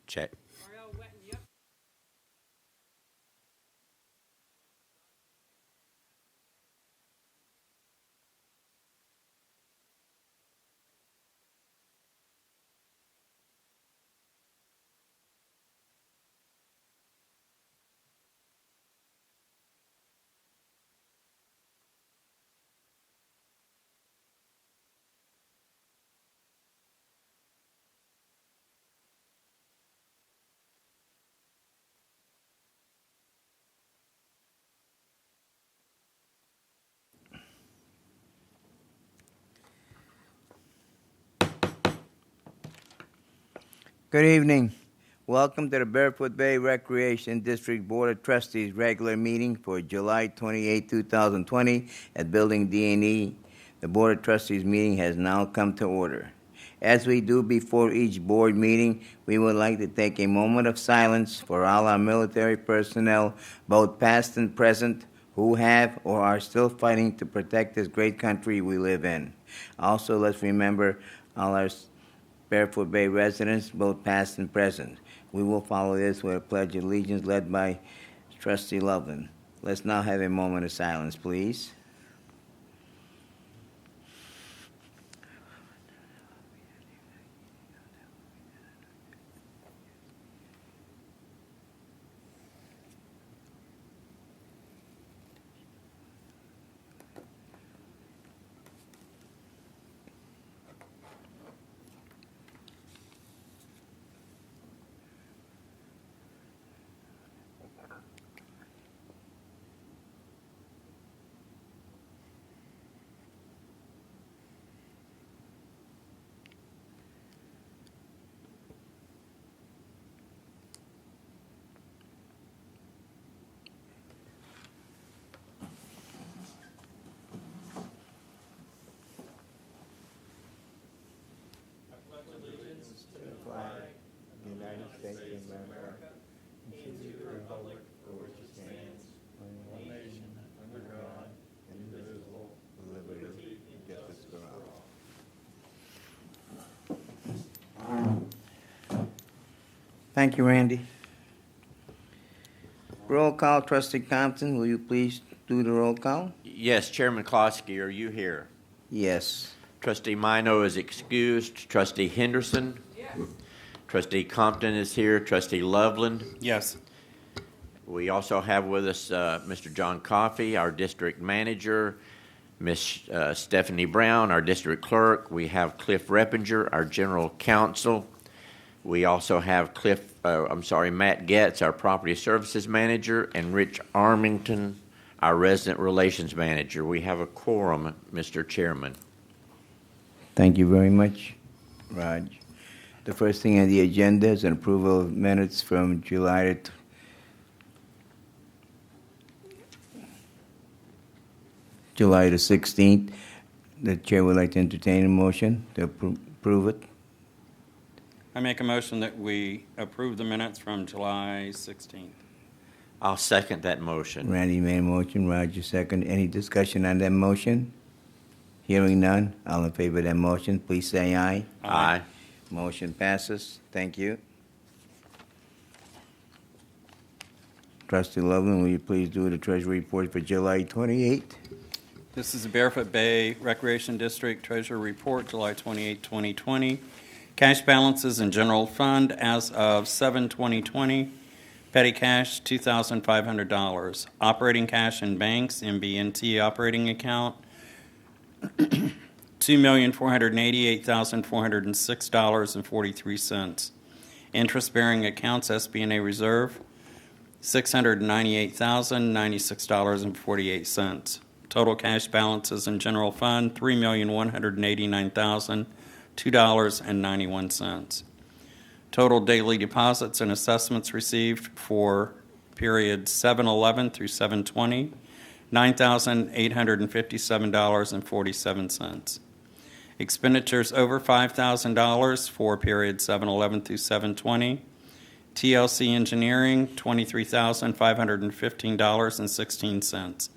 Check. Good evening. Welcome to the Barefoot Bay Recreation District Board of Trustees regular meeting for July 28, 2020 at Building D&E. The Board of Trustees meeting has now come to order. As we do before each board meeting, we would like to take a moment of silence for all our military personnel, both past and present, who have or are still fighting to protect this great country we live in. Also, let's remember all our Barefoot Bay residents, both past and present. We will follow this with a pledge of allegiance led by Trustee Loveland. Let's now have a moment of silence, please. Thank you, Randy. Roll call, Trustee Compton. Will you please do the roll call? Yes, Chairman Klosky, are you here? Yes. Trustee Mino is excused. Trustee Henderson? Yes. Trustee Compton is here. Trustee Loveland? Yes. We also have with us Mr. John Coffey, our district manager, Miss Stephanie Brown, our district clerk. We have Cliff Reppenger, our general counsel. We also have Matt Getz, our property services manager, and Rich Armington, our resident relations manager. We have a quorum, Mr. Chairman. Thank you very much, Raj. The first thing on the agenda is an approval of minutes from July the 16th. The chair would like to entertain a motion to approve it. I make a motion that we approve the minutes from July 16th. I'll second that motion. Randy made a motion, Roger second. Any discussion on that motion? Hearing none, all in favor of that motion, please say aye. Aye. Motion passes. Thank you. Trustee Loveland, will you please do the Treasury report for July 28th? This is the Barefoot Bay Recreation District Treasurer Report, July 28, 2020. Cash balances in general fund as of 7/20/20. Petty cash, $2,500. Operating cash in banks, MB&T operating account, $2,488,406.43. Interest-bearing accounts, SB&A reserve, $698,096.48. Total cash balances in general fund, $3,189,002.91. Total daily deposits and assessments received for period 7/11 through 7/20, $9,857.47. Expenditures over $5,000 for period 7/11 through 7/20. TLC Engineering, $23,515.16.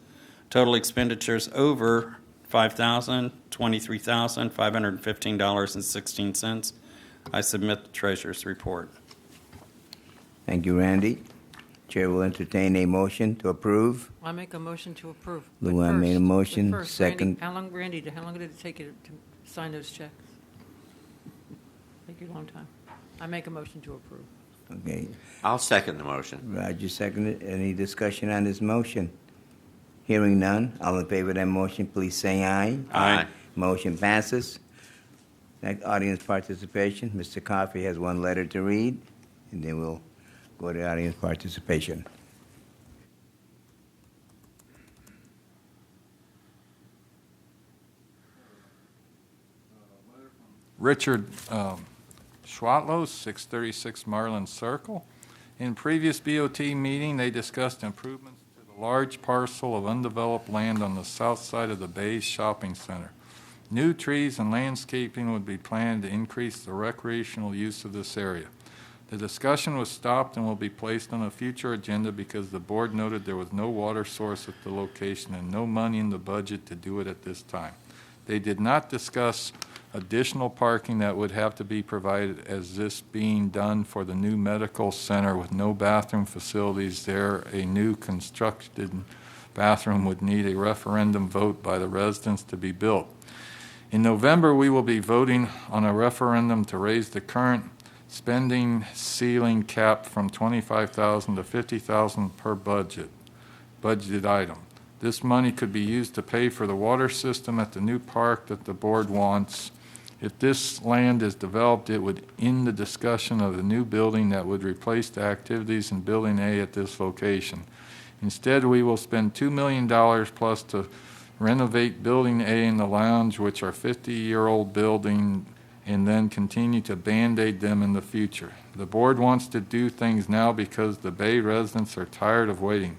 Total expenditures over $5,000, $23,515.16. I submit the treasurer's report. Thank you, Randy. Chair will entertain a motion to approve. I make a motion to approve. But Luann made a first- but motion, first, second. Randy, how long did it take you to sign those checks? Take you a long time. I make a motion to approve. Okay, I'll second the motion. Roger seconded. Any discussion on this motion? Hearing none. All in favor of that motion, please say aye. Aye. Motion passes. Next, audience participation. Mr. Coffey has one letter to read, and then we'll go to audience participation. Richard Schwatlow, 636 Marlin Circle. In previous BOT meeting, they discussed improvements to the large parcel of undeveloped land on the south side of the Bay's Shopping Center. New trees and landscaping would be planned to increase the recreational use of this area. The discussion was stopped and will be placed on a future agenda because the board noted there was no water source at the location and no money in the budget to do it at this time. They did not discuss additional parking that would have to be provided as this being done for the new medical center with no bathroom facilities there. A new constructed bathroom would need a referendum vote by the residents to be built. In November, we will be voting on a referendum to raise the current spending ceiling cap from $25,000 to $50,000 per budgeted item. This money could be used to pay for the water system at the new park that the board wants. If this land is developed, it would end the discussion of the new building that would replace the activities in Building A at this location. Instead, we will spend $2 million plus to renovate Building A and the lounge, which are 50-year-old building, and then continue to Band-Aid them in the future. The board wants to do things now because the Bay residents are tired of waiting.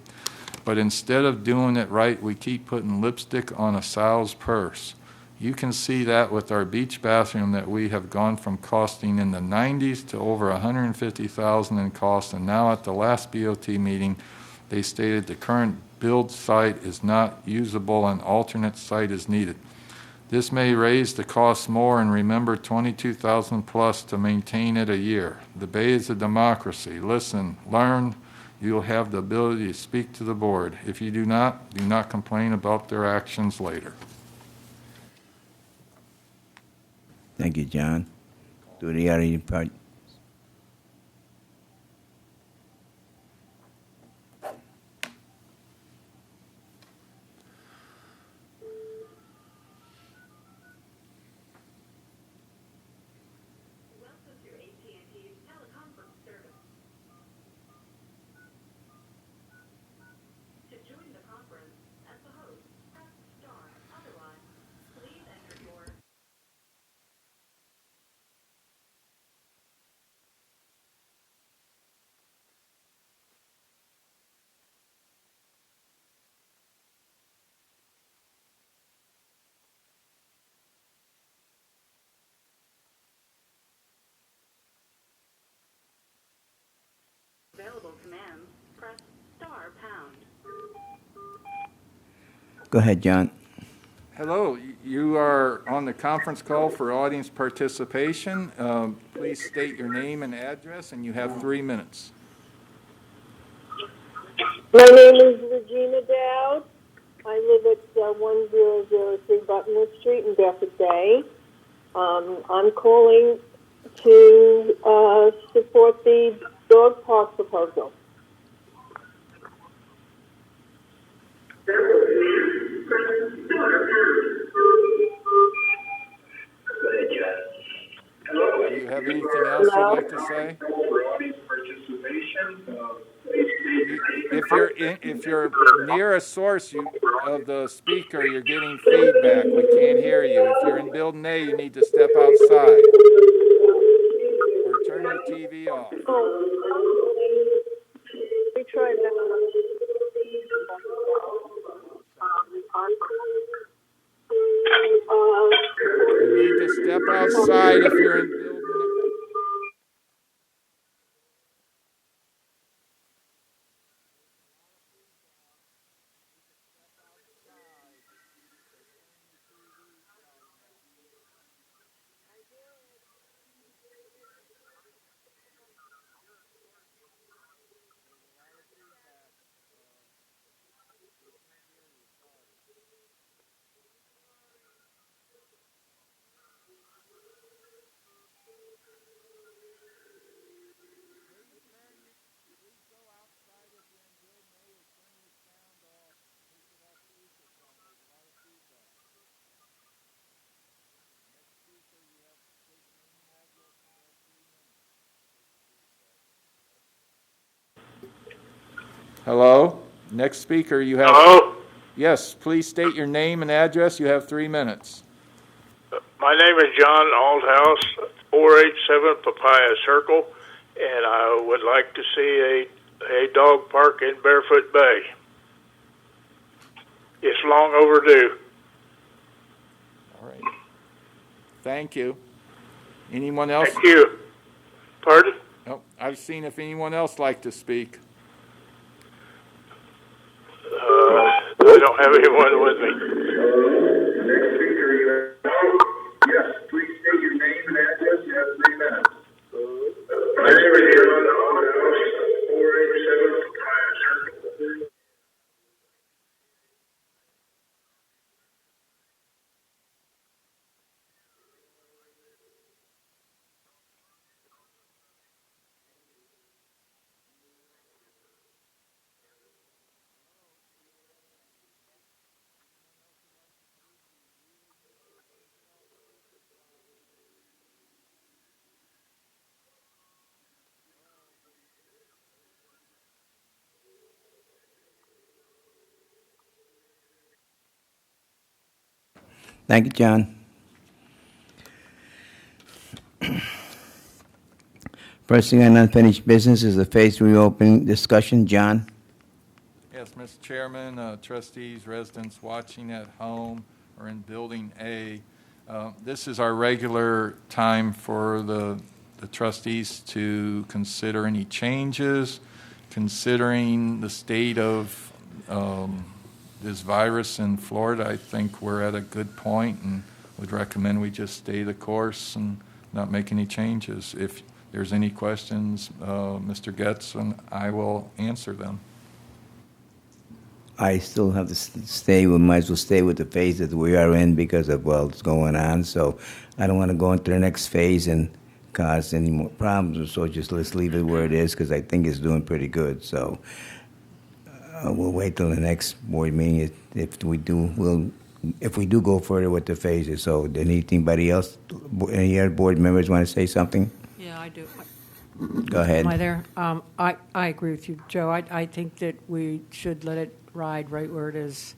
But instead of doing it right, we keep putting lipstick on a sow's purse. You can see that with our beach bathroom that we have gone from costing in the 90s to over $150,000 in cost, and now at the last BOT meeting, they stated the current build site is not usable and alternate site is needed. This may raise the cost more, and remember, $22,000 plus to maintain it a year. The Bay is a democracy. Listen, learn. You'll have the ability to speak to the board. If you do not complain about their actions later. Thank you, John. Do the audience part. Available commands, press star pound. Go ahead, John. Hello, you are on the conference call for audience participation. Please state your name and address, and you have 3 minutes. My name is Regina Dowd. I live at 1003 Buttonwood Street in Barefoot Bay. I'm calling to support the dog park proposal. Do you have anything else you'd like to say? If you're near a source of the speaker, you're getting feedback. We can't hear you. If you're in Building A, you need to step outside or turn your TV off. We tried that. You need to step outside if you're in Building A. Hello? Next speaker, you have... Hello? Yes, please state your name and address. You have 3 minutes. My name is John Althouse, 487 Papaya Circle, and I would like to see a dog park in Barefoot Bay. It's long overdue. All right. Thank you. Anyone else? Thank you. Pardon? Oh, I've seen if anyone else like to speak. I don't have anyone with me. Yes, please state your name and address. You have 3 minutes. My name is John Althouse, 487 Papaya Circle. Thank you, John. First thing on unfinished business is the phase reopening discussion. John? Yes, Mr. Chairman, trustees, residents watching at home or in Building A, this is our regular time for the trustees to consider any changes, considering the state of this virus in Florida. I think we're at a good point and would recommend we just stay the course and not make any changes. If there's any questions, Mr. Getz and I will answer them. I still have to stay, we might as well stay with the phase that we are in because of what's going on. So I don't want to go into the next phase and cause any more problems. So just let's leave it where it is because I think it's doing pretty good. So we'll wait till the next board meeting. If we do go further with the phases. So did anybody else, any other board members want to say something? Yeah, I do. Go ahead. Am I there? I agree with you, Joe. I think that we should let it ride right where it is.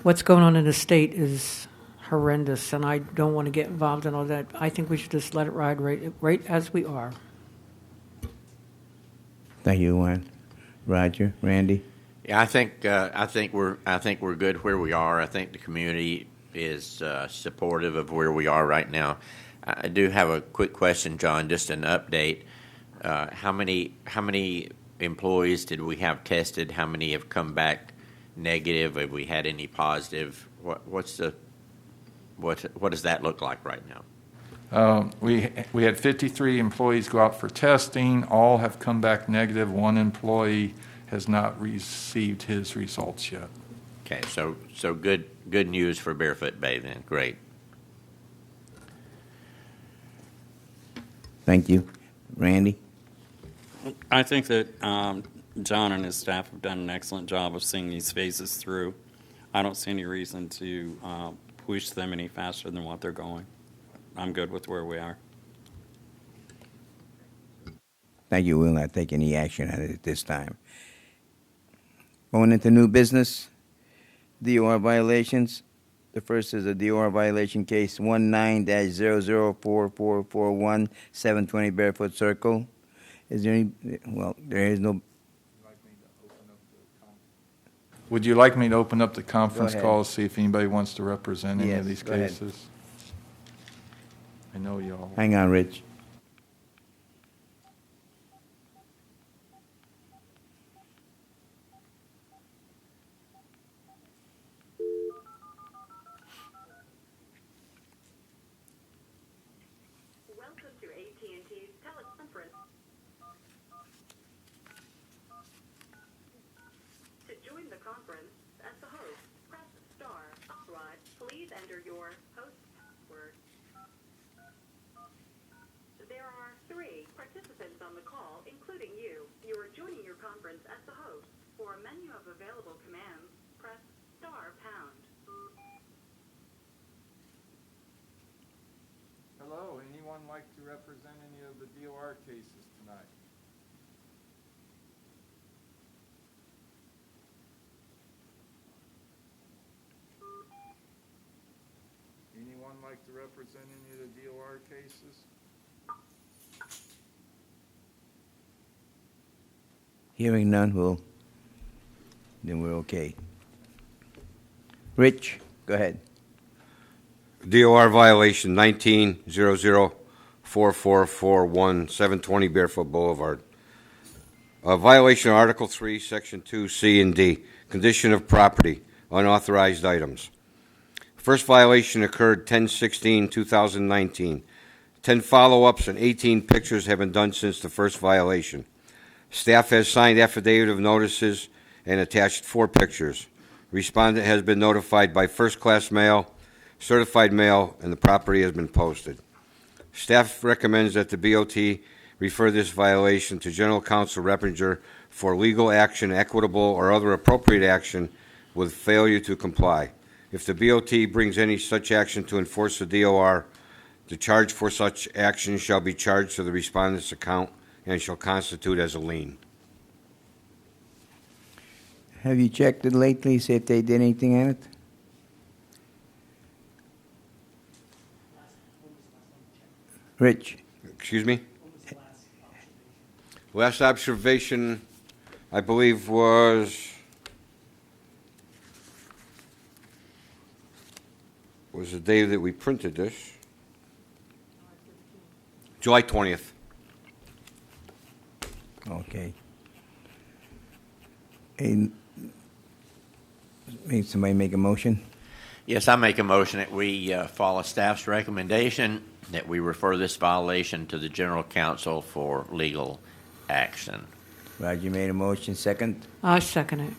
What's going on in the state is horrendous, and I don't want to get involved in all that. I think we should just let it ride right as we are. Thank you, Juan. Roger, Randy? Yeah, I think we're good where we are. I think the community is supportive of where we are right now. I do have a quick question, John, just an update. How many employees did we have tested? How many have come back negative? Have we had any positive? What does that look like right now? We had 53 employees go out for testing. All have come back negative. One employee has not received his results yet. Okay, so good news for Barefoot Bay then. Great. Thank you. Randy? I think that John and his staff have done an excellent job of seeing these phases through. I don't see any reason to push them any faster than what they're going. I'm good with where we are. Thank you. We'll not take any action on it at this time. Going into new business, DOR violations. The first is a DOR violation case 19-004441, 720 Barefoot Circle. Is there any, well, there is no. Would you like me to open up the conference Go ahead. call to see if anybody wants to represent any Yes, of these go ahead. cases? I know y'all. Hang on, Rich. Welcome to AT&T's teleconference. To join the conference as the host, press star. Otherwise, please enter your host password. There are 3 participants on the call, including you. You are joining your conference as the host. For a menu of available commands, press star pound. Hello, anyone like to represent any of the DOR cases tonight? like to represent any of the DOR cases? Hearing none, then we're okay. Rich, go ahead. DOR violation 19-00-4441, 720 Barefoot Boulevard. A violation of Article 3, Section 2, C and D, condition of property, unauthorized items. First violation occurred 10/16/2019. 10 follow-ups and 18 pictures have been done since the first violation. Staff has signed affidavit of notices and attached 4 pictures. Respondent has been notified by first-class mail, certified mail, and the property has been posted. Staff recommends that the BOT refer this violation to General Counsel Reppenger for legal action, equitable, or other appropriate action with failure to comply. If the BOT brings any such action to enforce the DOR, the charge for such action shall be charged to the respondent's account and shall constitute as a lien. Have you checked it lately, see if they did anything on it? Rich? Excuse me? Last observation, I believe, was the day that we printed this. July 20th. Okay. And may somebody make a motion? Yes, I make a motion that we follow staff's recommendation that we refer this violation to the General Counsel for legal action. Roger made a motion, second. I second it.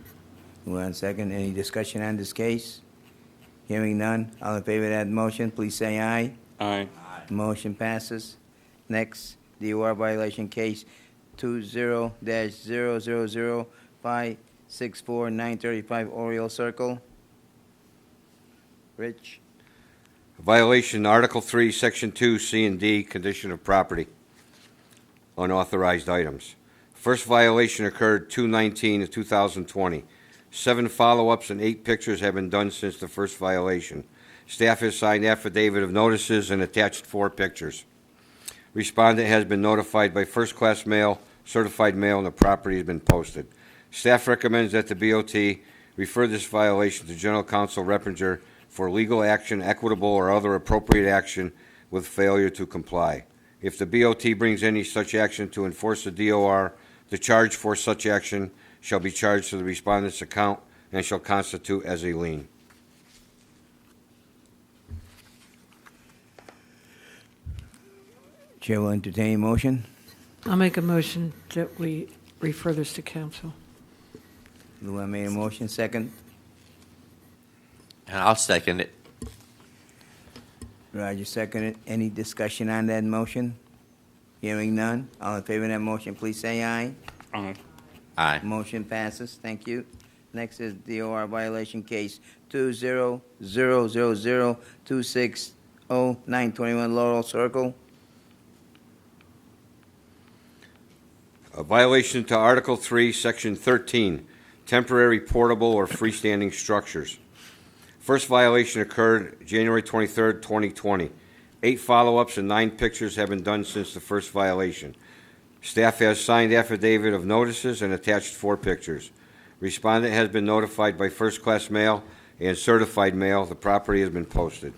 LUANN second. Any discussion on this case? Hearing none. All in favor of that motion, please say aye. Aye. Motion passes. Next, DOR violation case 20-000564-935 Oriole Circle. Rich? Violation, Article 3, Section 2, C and D, condition of property, unauthorized items. First violation occurred 2/19/2020. 7 follow-ups and 8 pictures have been done since the first violation. Staff has signed affidavit of notices and attached 4 pictures. Respondent has been notified by first-class mail, certified mail, and the property has been posted. Staff recommends that the BOT refer this violation to General Counsel Reppenger for legal action, equitable, or other appropriate action with failure to comply. If the BOT brings any such action to enforce the DOR, the charge for such action shall be charged to the respondent's account and shall constitute as a lien. Chair will entertain a motion. I'll make a motion that we refer this to council. LUANN made a motion, second. And I'll second it. Roger seconded. Any discussion on that motion? Hearing none. All in favor of that motion, please say aye. Aye. Aye. Motion passes. Thank you. Next is DOR violation case 20-000260-921 Laurel Circle. A violation to Article 3, Section 13, temporary portable or freestanding structures. First violation occurred January 23rd, 2020. 8 follow-ups and 9 pictures have been done since the first violation. Staff has signed affidavit of notices and attached 4 pictures. Respondent has been notified by first-class mail and certified mail. The property has been posted.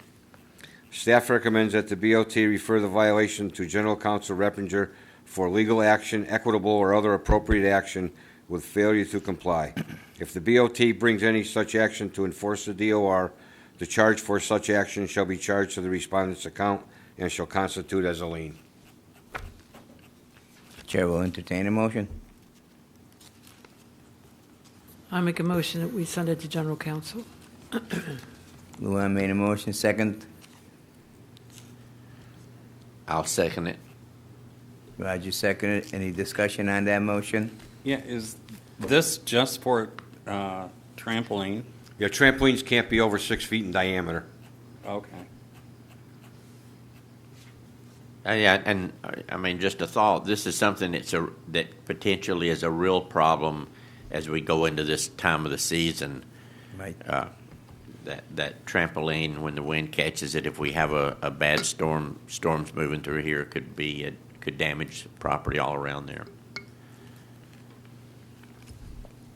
Staff recommends that the BOT refer the violation to General Counsel Reppenger for legal action, equitable, or other appropriate action with failure to comply. If the BOT brings any such action to enforce the DOR, the charge for such action shall be charged to the respondent's account and shall constitute as a lien. Chair will entertain a motion. I make a motion that we send it to general counsel. LUANN made a motion, second. I'll second it. Roger seconded. Any discussion on that motion? Yeah, is this just for trampoline? Yeah, trampolines can't be over 6 feet in diameter. Okay. Yeah, and I mean, just a thought. This is something that potentially is a real problem as we go into this time of the season. Right. that trampoline, when the wind catches it, if we have a bad storms moving through here, it could damage property all around there.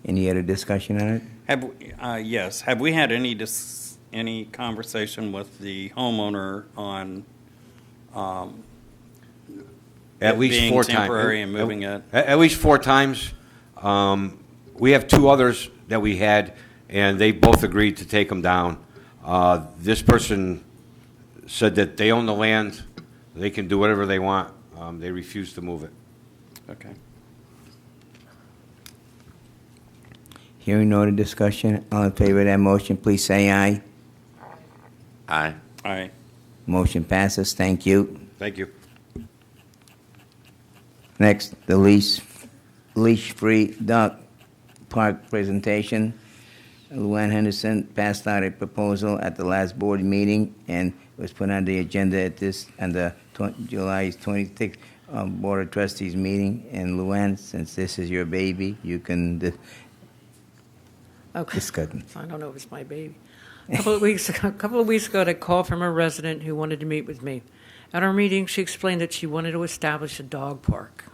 Any other discussion on it? Yes. Have we had any conversation with the homeowner on At least being 4 times. temporary and moving it? At least 4 times. We have 2 others that we had, and they both agreed to take them down. This person said that they own the land, they can do whatever they want. They refuse to move it. Okay. Hearing no other discussion, all in favor of that motion, please say aye. Aye. Aye. Motion passes. Thank you. Thank you. Next, the leash-free dog park presentation. LUANN Henderson passed out a proposal at the last board meeting and was put on the agenda at the July 26th Board of Trustees meeting. And LUANN, since this is your baby, you can Okay. discuss it. I don't know if it's my baby. A couple of weeks ago, I got a call from a resident who wanted to meet with me. At our meeting, she explained that she wanted to establish a dog park.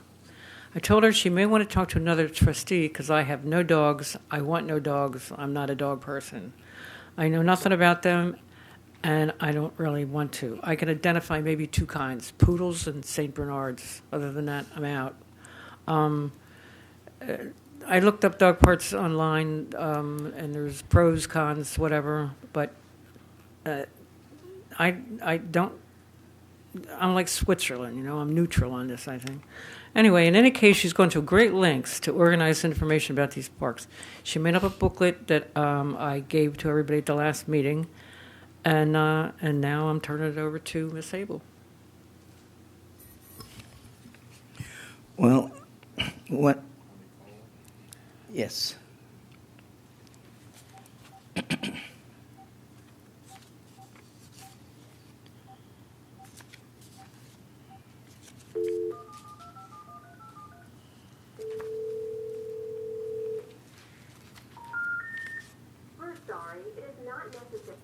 I told her she may want to talk to another trustee because I have no dogs. I want no dogs. I'm not a dog person. I know nothing about them, and I don't really want to. I can identify maybe 2 kinds, poodles and St. Bernards. Other than that, I'm out. I looked up dog parks online, and there's pros, cons, whatever, but I don't, I'm like Switzerland, I'm neutral on this, I think. Anyway, in any case, she's gone to great lengths to organize information about these parks. She made up a booklet that I gave to everybody at the last meeting, and now I'm turning it over to Miss Abel. Well, what? Yes. We're sorry, it is not necessary.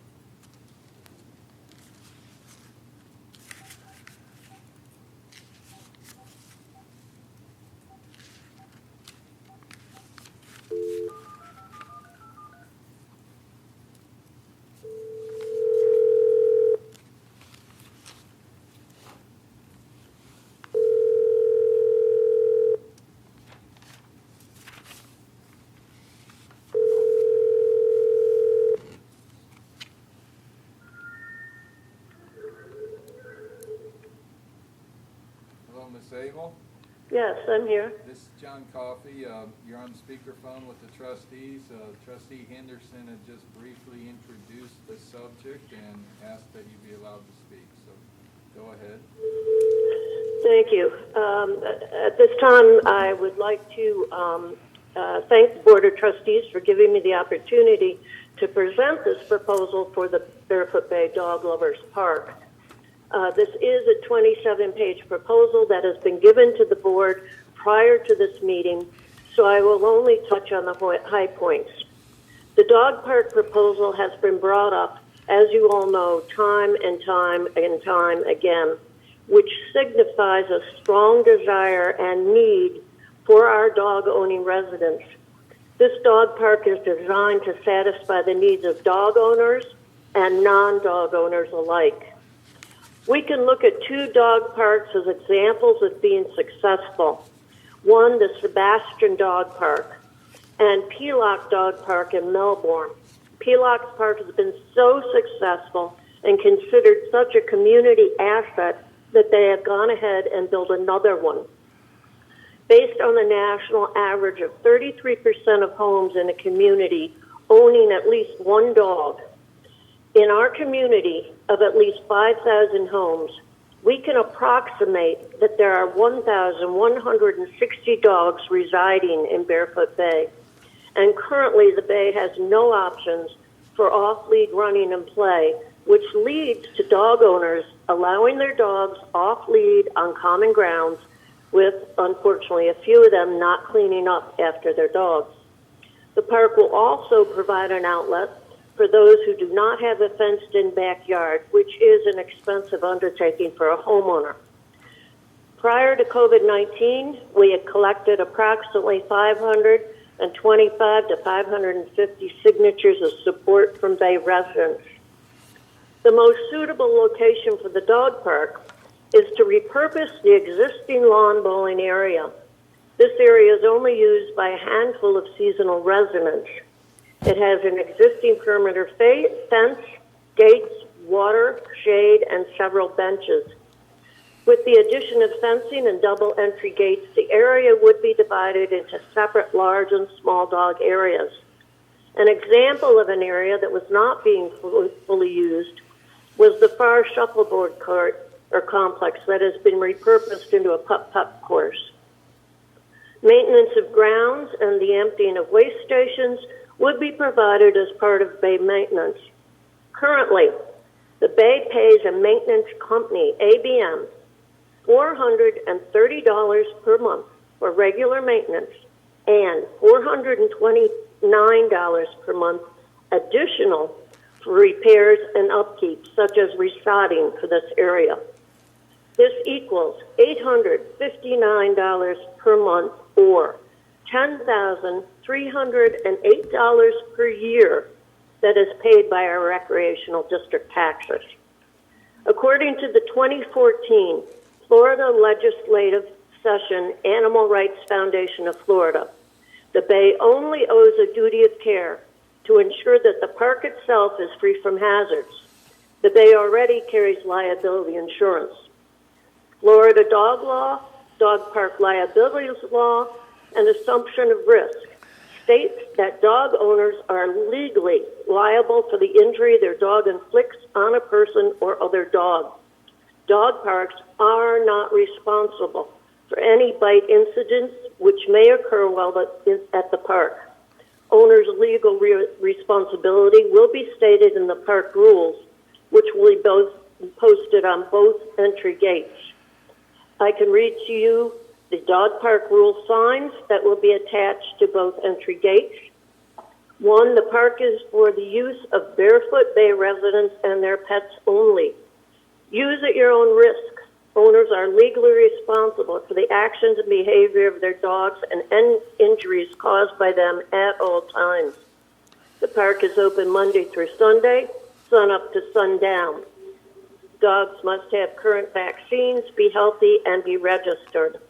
Hello, Miss Abel. Yes, I'm here. This is John Coffey. You're on speakerphone with the trustees. Trustee Henderson had just briefly introduced the subject and asked that you be allowed to speak. So go ahead. Thank you. At this time, I would like to thank the Board of Trustees for giving me the opportunity to present this proposal for the Barefoot Bay Dog Lovers Park. This is a 27-page proposal that has been given to the board prior to this meeting, so I will only touch on the high points. The dog park proposal has been brought up, as you all know, time and time and time again, which signifies a strong desire and need for our dog-owning residents. This dog park is designed to satisfy the needs of dog owners and non-dog owners alike. We can look at 2 dog parks as examples of being successful. One, the Sebastian Dog Park, and Pelock Dog Park in Melbourne. Pelock Park has been so successful and considered such a community asset that they have gone ahead and built another one. Based on the national average of 33% of homes in a community owning at least 1 dog, in our community of at least 5,000 homes, we can approximate that there are 1,160 dogs residing in Barefoot Bay. And currently the Bay has no options for off-lead running and play, which leads to dog owners allowing their dogs off-lead on common grounds, with, unfortunately, a few of them not cleaning up after their dogs. The park will also provide an outlet for those who do not have a fenced-in backyard, which is an expensive undertaking for a homeowner. Prior to COVID-19, we had collected approximately 525 to 550 signatures of support from Bay residents. The most suitable location for the dog park is to repurpose the existing lawn bowling area. This area is only used by a handful of seasonal residents. It has an existing perimeter fence, gates, water, shade, and several benches. With the addition of fencing and double entry gates, the area would be divided into separate large and small dog areas. An example of an area that was not being fully used was the far shuffleboard court or complex that has been repurposed into a putt-putt course. Maintenance of grounds and the emptying of waste stations would be provided as part of Bay maintenance. Currently, the Bay pays a maintenance company, ABM, $430 per month for regular maintenance and $429 per month additional for repairs and upkeep, such as resodding for this area. This equals $859 per month or $10,308 per year that is paid by our recreational district taxes. According to the 2014 Florida Legislative Session Animal Rights Foundation of Florida, the Bay only owes a duty of care to ensure that the park itself is free from hazards. The Bay already carries liability insurance. Florida dog law, dog park liabilities law, and assumption of risk states that dog owners are legally liable for the injury their dog inflicts on a person or other dog. Dog parks are not responsible for any bite incidents which may occur while at the park. Owners' legal responsibility will be stated in the park rules, which will be posted on both entry gates. I can read to you the dog park rule signs that will be attached to both entry gates. 1, the park is for the use of Barefoot Bay residents and their pets only. Use at your own risk. Owners are legally responsible for the actions and behavior of their dogs and any injuries caused by them at all times. The park is open Monday through Sunday, sun up to sundown. Dogs must have current vaccines, be healthy, and be registered.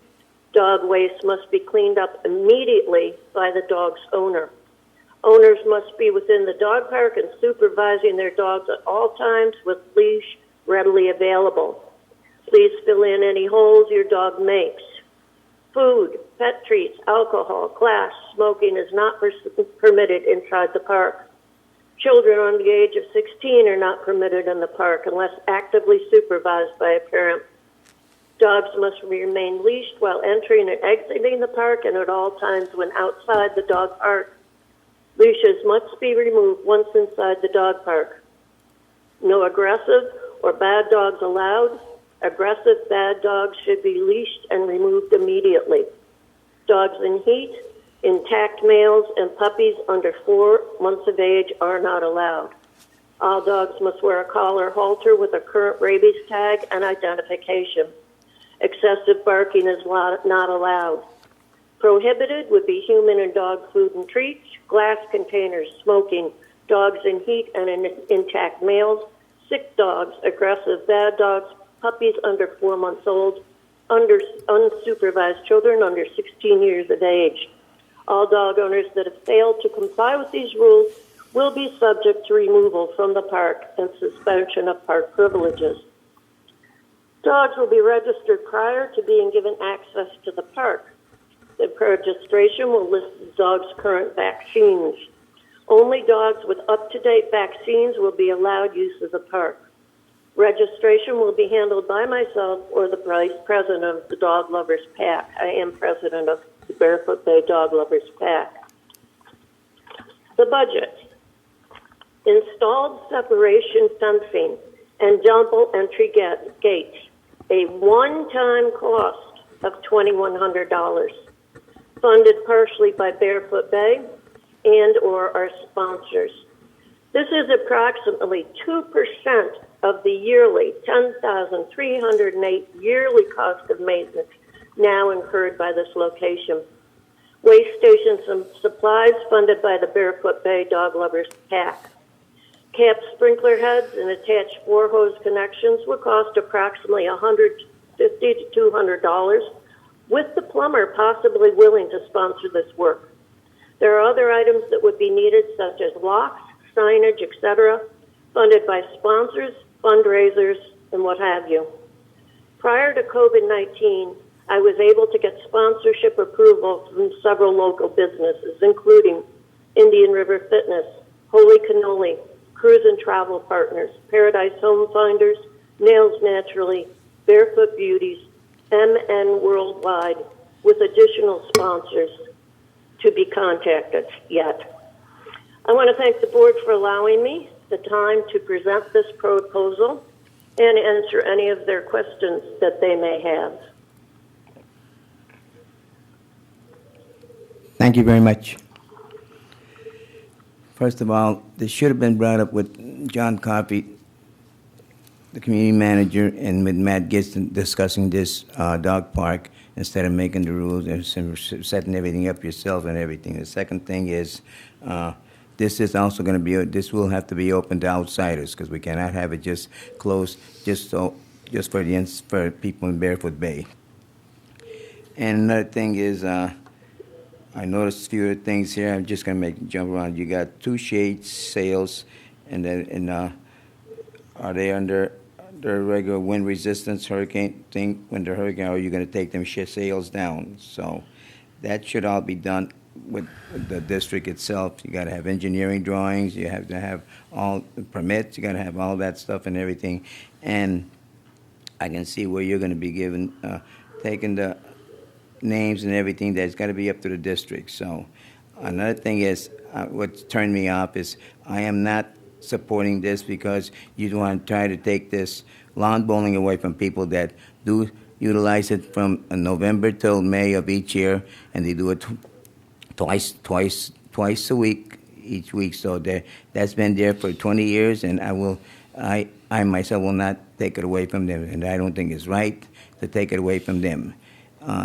Dog waste must be cleaned up immediately by the dog's owner. Owners must be within the dog park and supervising their dogs at all times with leash readily available. Please fill in any holes your dog makes. Food, pet treats, alcohol, glass, smoking is not permitted inside the park. Children under the age of 16 are not permitted in the park unless actively supervised by a parent. Dogs must remain leashed while entering and exiting the park and at all times when outside the dog park. Leashes must be removed once inside the dog park. No aggressive or bad dogs allowed. Aggressive bad dogs should be leashed and removed immediately. Dogs in heat, intact males, and puppies under 4 months of age are not allowed. All dogs must wear a collar halter with a current rabies tag and identification. Excessive barking is not allowed. Prohibited would be human and dog food and treats, glass containers, smoking, dogs in heat and intact males, sick dogs, aggressive bad dogs, puppies under 4 months old, unsupervised children under 16 years of age. All dog owners that have failed to comply with these rules will be subject to removal from the park and suspension of park privileges. Dogs will be registered prior to being given access to the park. The registration will list the dog's current vaccines. Only dogs with up-to-date vaccines will be allowed use of the park. Registration will be handled by myself or the president of the Dog Lovers Pack. I am president of the Barefoot Bay Dog Lovers Pack. The budget. Installed separation fencing and double entry gates. A one-time cost of $2,100. Funded partially by Barefoot Bay and or our sponsors. This is approximately 2% of the yearly $10,308 yearly cost of maintenance now incurred by this location. Waste stations and supplies funded by the Barefoot Bay Dog Lovers PAC. Cap sprinkler heads and attached floor hose connections will cost approximately $150 to $200, with the plumber possibly willing to sponsor this work. There are other items that would be needed, such as locks, signage, etc., funded by sponsors, fundraisers, and what have you. Prior to COVID-19, I was able to get sponsorship approval from several local businesses, including Indian River Fitness, Holy Cannoli, Cruise and Travel Partners, Paradise Home Finders, Nails Naturally, Barefoot Beauties, MN Worldwide, with additional sponsors to be contacted yet. I want to thank the board for allowing me the time to present this proposal and answer any of their questions that they may have. Thank you very much. First of all, this should have been brought up with John Coffey, the community manager, and with Matt Giston discussing this dog park instead of making the rules and setting everything up yourself and everything. The second thing is, this is also going to be, this will have to be open to outsiders because we cannot have it just closed just for people in Barefoot Bay. And another thing is, I noticed a few of the things here. I'm just going to jump around. You got 2 shades sales, and are they under the regular wind resistance hurricane thing? When the hurricane, or are you going to take them sales down? So that should all be done with the district itself. You got to have engineering drawings. You have to have all the permits. You got to have all that stuff and everything. And I can see where you're going to be taking the names and everything. That's got to be up to the district. So another thing is, what turned me off is I am not supporting this because you want to try to take this lawn bowling away from people that do utilize it from November till May of each year, and they do it twice a week, each week. So that's been there for 20 years, and I myself will not take it away from them, and I don't think it's right to take it away from them.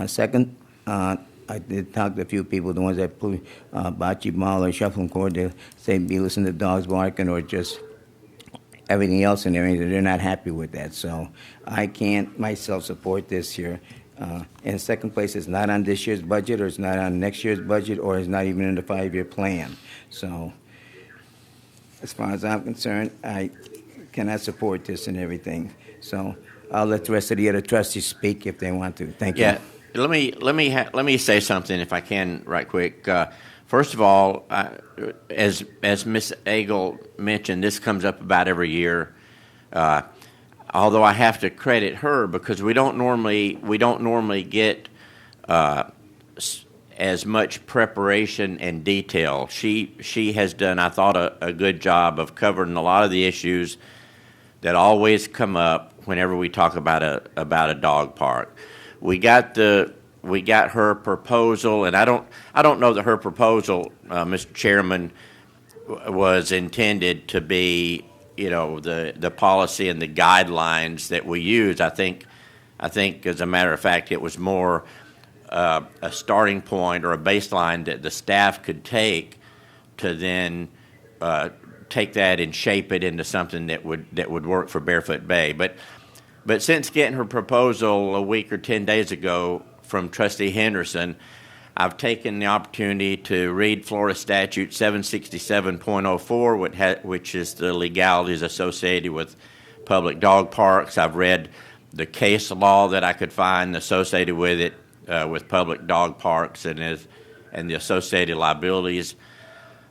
Second, I did talk to a few people, the ones that play bocce ball or shuffling cord. They say be listening to dogs barking or just everything else in there. They're not happy with that. So I can't myself support this here. In second place, it's not on this year's budget, or it's not on next year's budget, or it's not even in the 5-year plan. So as far as I'm concerned, I cannot support this and everything. So I'll let the rest of the other trustees speak if they want to. Thank you. Yeah, let me say something if I can right quick. First of all, as Ms. Agel mentioned, this comes up about every year. Although I have to credit her because we don't normally get as much preparation and detail. She has done, I thought, a good job of covering a lot of the issues that always come up whenever we talk about a dog park. We got her proposal, and I don't know that her proposal, Mr. Chairman, was intended to be, the policy and the guidelines that we use. I think as a matter of fact, it was more a starting point or a baseline that the staff could take to then take that and shape it into something that would work for Barefoot Bay. But since getting her proposal a week or 10 days ago from Trustee Henderson, I've taken the opportunity to read Florida Statute 767.04, which is the legalities associated with public dog parks. I've read the case law that I could find associated with it, with public dog parks and the associated liabilities.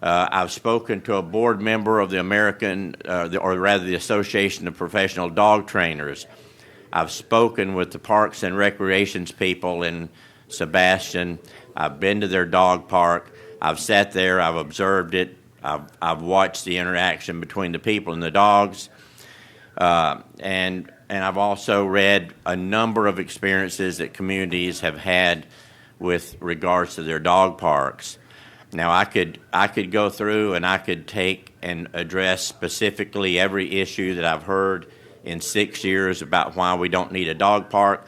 I've spoken to a board member of the the Association of Professional Dog Trainers. I've spoken with the Parks and Recreations people in Sebastian. I've been to their dog park. I've sat there. I've observed it. I've watched the interaction between the people and the dogs. And I've also read a number of experiences that communities have had with regards to their dog parks. Now, I could go through and I could take and address specifically every issue that I've heard in 6 years about why we don't need a dog park.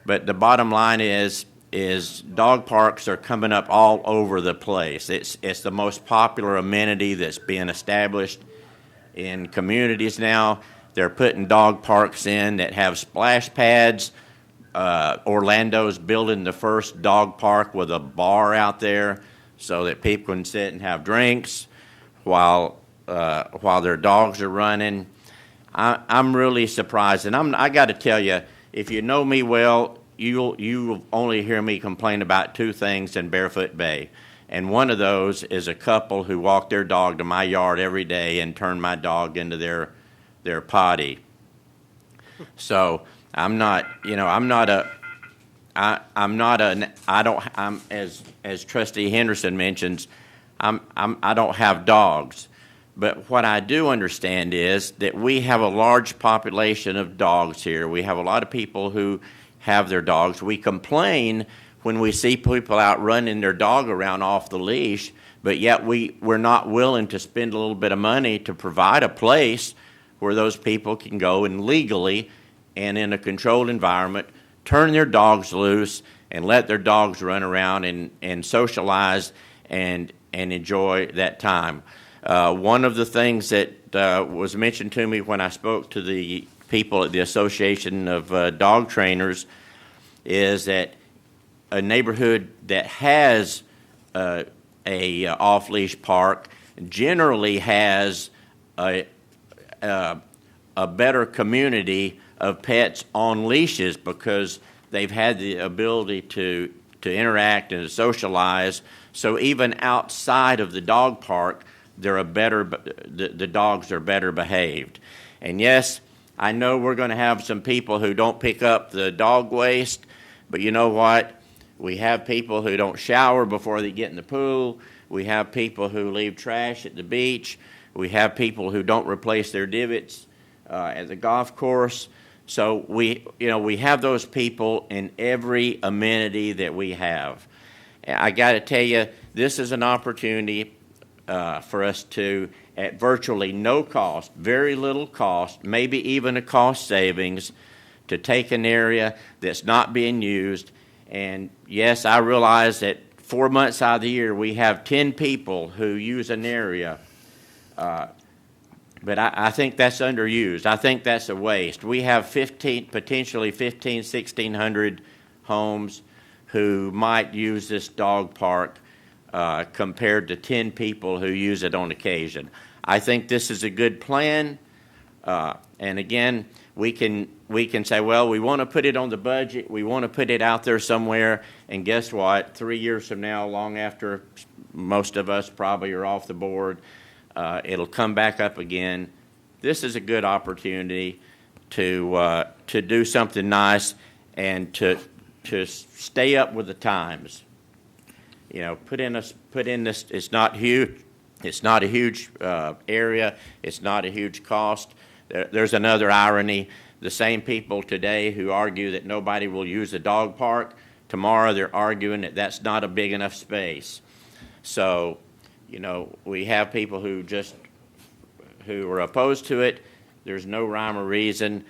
But the bottom line is dog parks are coming up all over the place. It's the most popular amenity that's being established in communities now. They're putting dog parks in that have splash pads. Orlando's building the first dog park with a bar out there so that people can sit and have drinks while their dogs are running. I'm really surprised, and I got to tell you, if you know me well, you'll only hear me complain about two things in Barefoot Bay, and one of those is a couple who walk their dog to my yard every day and turn my dog into their potty. So as Trustee Henderson mentions, I don't have dogs. But what I do understand is that we have a large population of dogs here. We have a lot of people who have their dogs. We complain when we see people out running their dog around off the leash, but yet we're not willing to spend a little bit of money to provide a place where those people can go and legally and in a controlled environment turn their dogs loose and let their dogs run around and socialize and enjoy that time. One of the things that was mentioned to me when I spoke to the people at the Association of Dog Trainers is that a neighborhood that has a off-leash park generally has a better community of pets on leashes because they've had the ability to interact and to socialize. So even outside of the dog park, the dogs are better behaved. And yes, I know we're going to have some people who don't pick up the dog waste, but you know what? We have people who don't shower before they get in the pool. We have people who leave trash at the beach. We have people who don't replace their divots at the golf course. So we have those people in every amenity that we have. I got to tell you, this is an opportunity for us to, at virtually no cost, very little cost, maybe even a cost savings, to take an area that's not being used. And yes, I realize that 4 months out of the year we have 10 people who use an area, but I think that's underused. I think that's a waste. We have potentially 1,600 homes who might use this dog park compared to 10 people who use it on occasion. I think this is a good plan, and again, we can say, well, we want to put it on the budget, we want to put it out there somewhere, and guess what? 3 years from now, long after most of us probably are off the board, it'll come back up again. This is a good opportunity to do something nice and to stay up with the times. You know, put in this. It's not huge. It's not a huge area. It's not a huge cost. There's another irony. The same people today who argue that nobody will use a dog park, tomorrow they're arguing that that's not a big enough space. So, you know, we have people who are opposed to it. There's no rhyme or reason.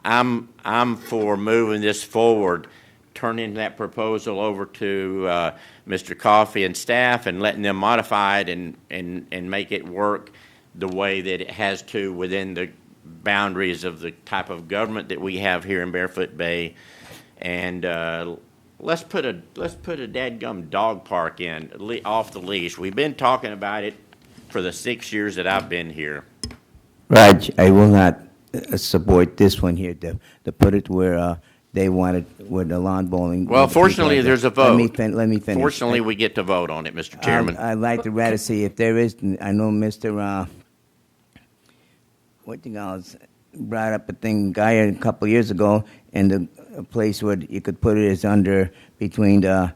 I'm for moving this forward, turning that proposal over to Mr. Coffey and staff and letting them modify it and make it work the way that it has to within the boundaries of the type of government that we have here in Barefoot Bay. And let's put a dadgum dog park in off the leash. We've been talking about it for the 6 years that I've been here. Raj, I will not support this one here to put it where they wanted with the lawn bowling. Well, fortunately, there's a vote. Let me finish. Fortunately, we get to vote on it, Mr. Chairman. I'd like to rather see if there is. I know Mr. What you guys brought up a guy a couple of years ago, and a place where you could put it is under between the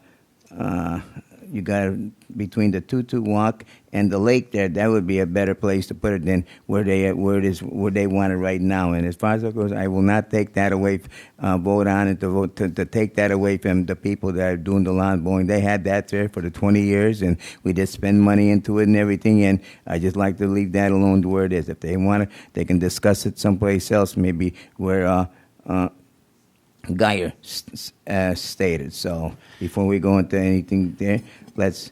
you got between the Tutu Walk and the lake there. That would be a better place to put it than where they want it right now. And as far as it goes, I will not take that away. Vote on it to take that away from the people that are doing the lawn bowling. They had that there for the 20 years, and we just spend money into it and everything. And I just like to leave that alone to where it is. If they want it, they can discuss it someplace else, maybe where. Geyer stated. So before we go into anything there, let's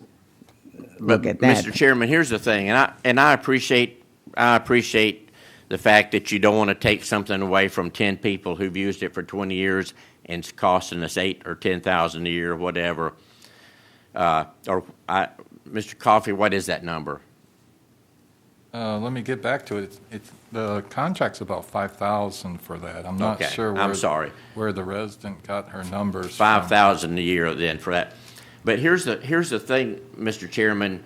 look at that. Mr. Chairman, here's the thing, and I appreciate the fact that you don't want to take something away from 10 people who've used it for 20 years and it's costing us $8,000 or $10,000 a year, or whatever. Mr. Coffey, what is that number? Let me get back to it. The contract's about $5,000 for that. I'm not sure where the resident got her numbers. $5,000 a year then for that. But here's the thing, Mr. Chairman.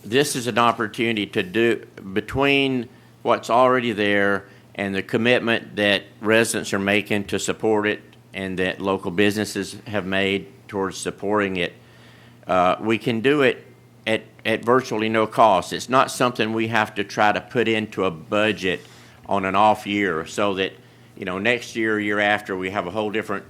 This is an opportunity to do between what's already there and the commitment that residents are making to support it and that local businesses have made towards supporting it. We can do it at virtually no cost. It's not something we have to try to put into a budget on an off year so that, next year after, we have a whole different,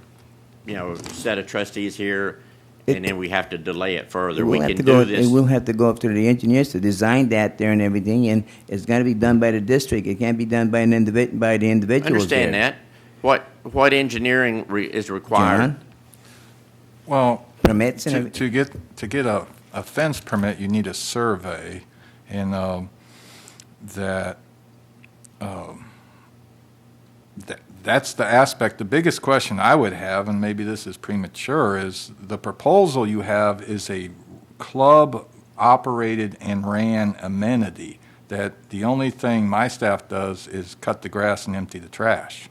set of trustees here, and then we have to delay it further. We can do this. We'll have to go up to the engineers to design that there and everything, and it's got to be done by the district. It can't be done by the individuals. Understand that. What engineering is required? John? Well, permits and to get a fence permit, you need a survey, and that's the aspect. The biggest question I would have, and maybe this is premature, is the proposal you have is a club-operated and ran amenity that the only thing my staff does is cut the grass and empty the trash.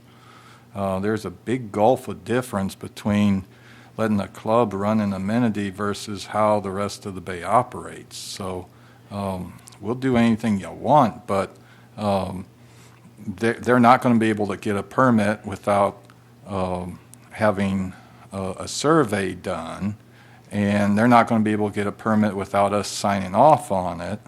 There's a big gulf of difference between letting a club run an amenity versus how the rest of the bay operates. So we'll do anything you want, but they're not going to be able to get a permit without having a survey done, and they're not going to be able to get a permit without us signing off on it.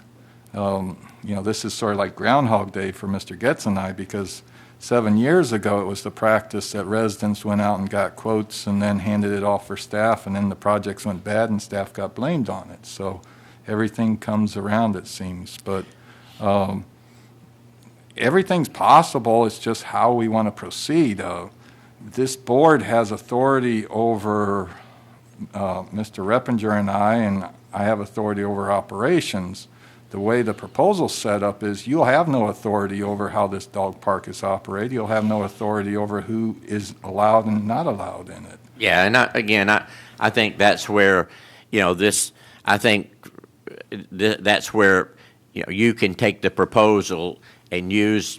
This is sort of like Groundhog Day for Mr. Getz and I, because 7 years ago, it was the practice that residents went out and got quotes and then handed it off for staff, and then the projects went bad and staff got blamed on it. So everything comes around, it seems. But everything's possible. It's just how we want to proceed. This board has authority over Mr. Reppenger and I have authority over operations. The way the proposal's set up is you'll have no authority over how this dog park is operated. You'll have no authority over who is allowed and not allowed in it. Yeah, and I think that's where, that's where, you can take the proposal and use,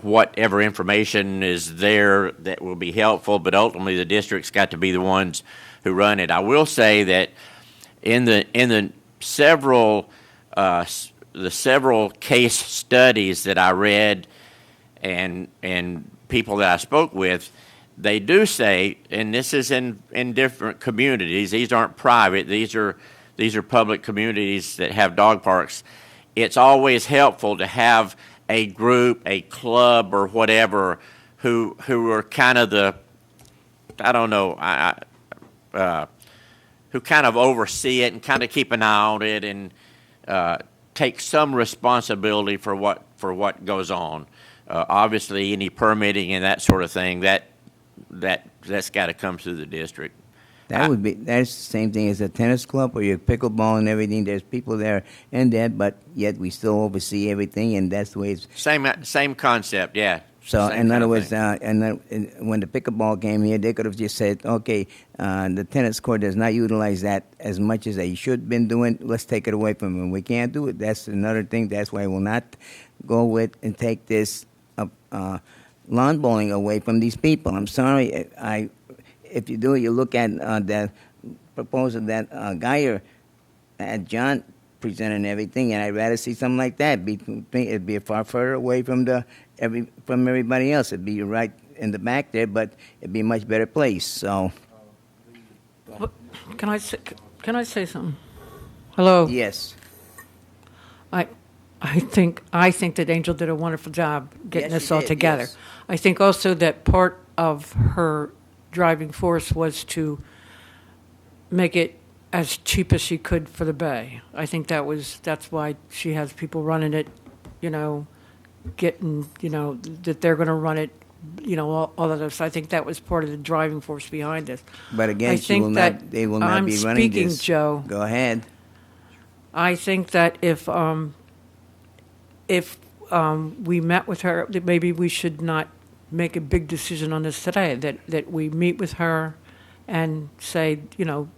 whatever information is there that will be helpful, but ultimately the district's got to be the ones who run it. I will say that in the several case studies that I read and people that I spoke with, they do say, and this is in different communities, these aren't private, these are public communities that have dog parks. It's always helpful to have a group, a club or whatever who are kind of who kind of oversee it and kind of keep an eye on it and take some responsibility for what goes on. Obviously, any permitting and that sort of thing, that's got to come through the district. That's the same thing as a tennis club or your pickleball and everything. There's people there and that, but yet we still oversee everything, and that's the way it's. Same concept, yeah. So in other words, when the pickleball came here, they could have just said, okay, the tennis court does not utilize that as much as they should have been doing. Let's take it away from them. We can't do it. That's another thing. That's why I will not go with and take this lawn bowling away from these people. I'm sorry. If you do it, you look at that proposal that Geyer had John presented and everything, and I'd rather see something like that. It'd be far further away from everybody else. It'd be right in the back there, but it'd be a much better place. So, Can I say, Can I say something? Hello? Yes. I think that Angel did a wonderful job getting Yes, this she all did, together. yes. I think also that part of her driving force was to make it as cheap as she could for the bay. I think that's why she has people running it, getting, that they're going to run it, all of this. I think that was part of the driving force behind this. But again, I they think will that not I'm be running speaking, this. Joe. Go ahead. I think that if we met with her, that maybe we should not make a big decision on this today, that we meet with her and say,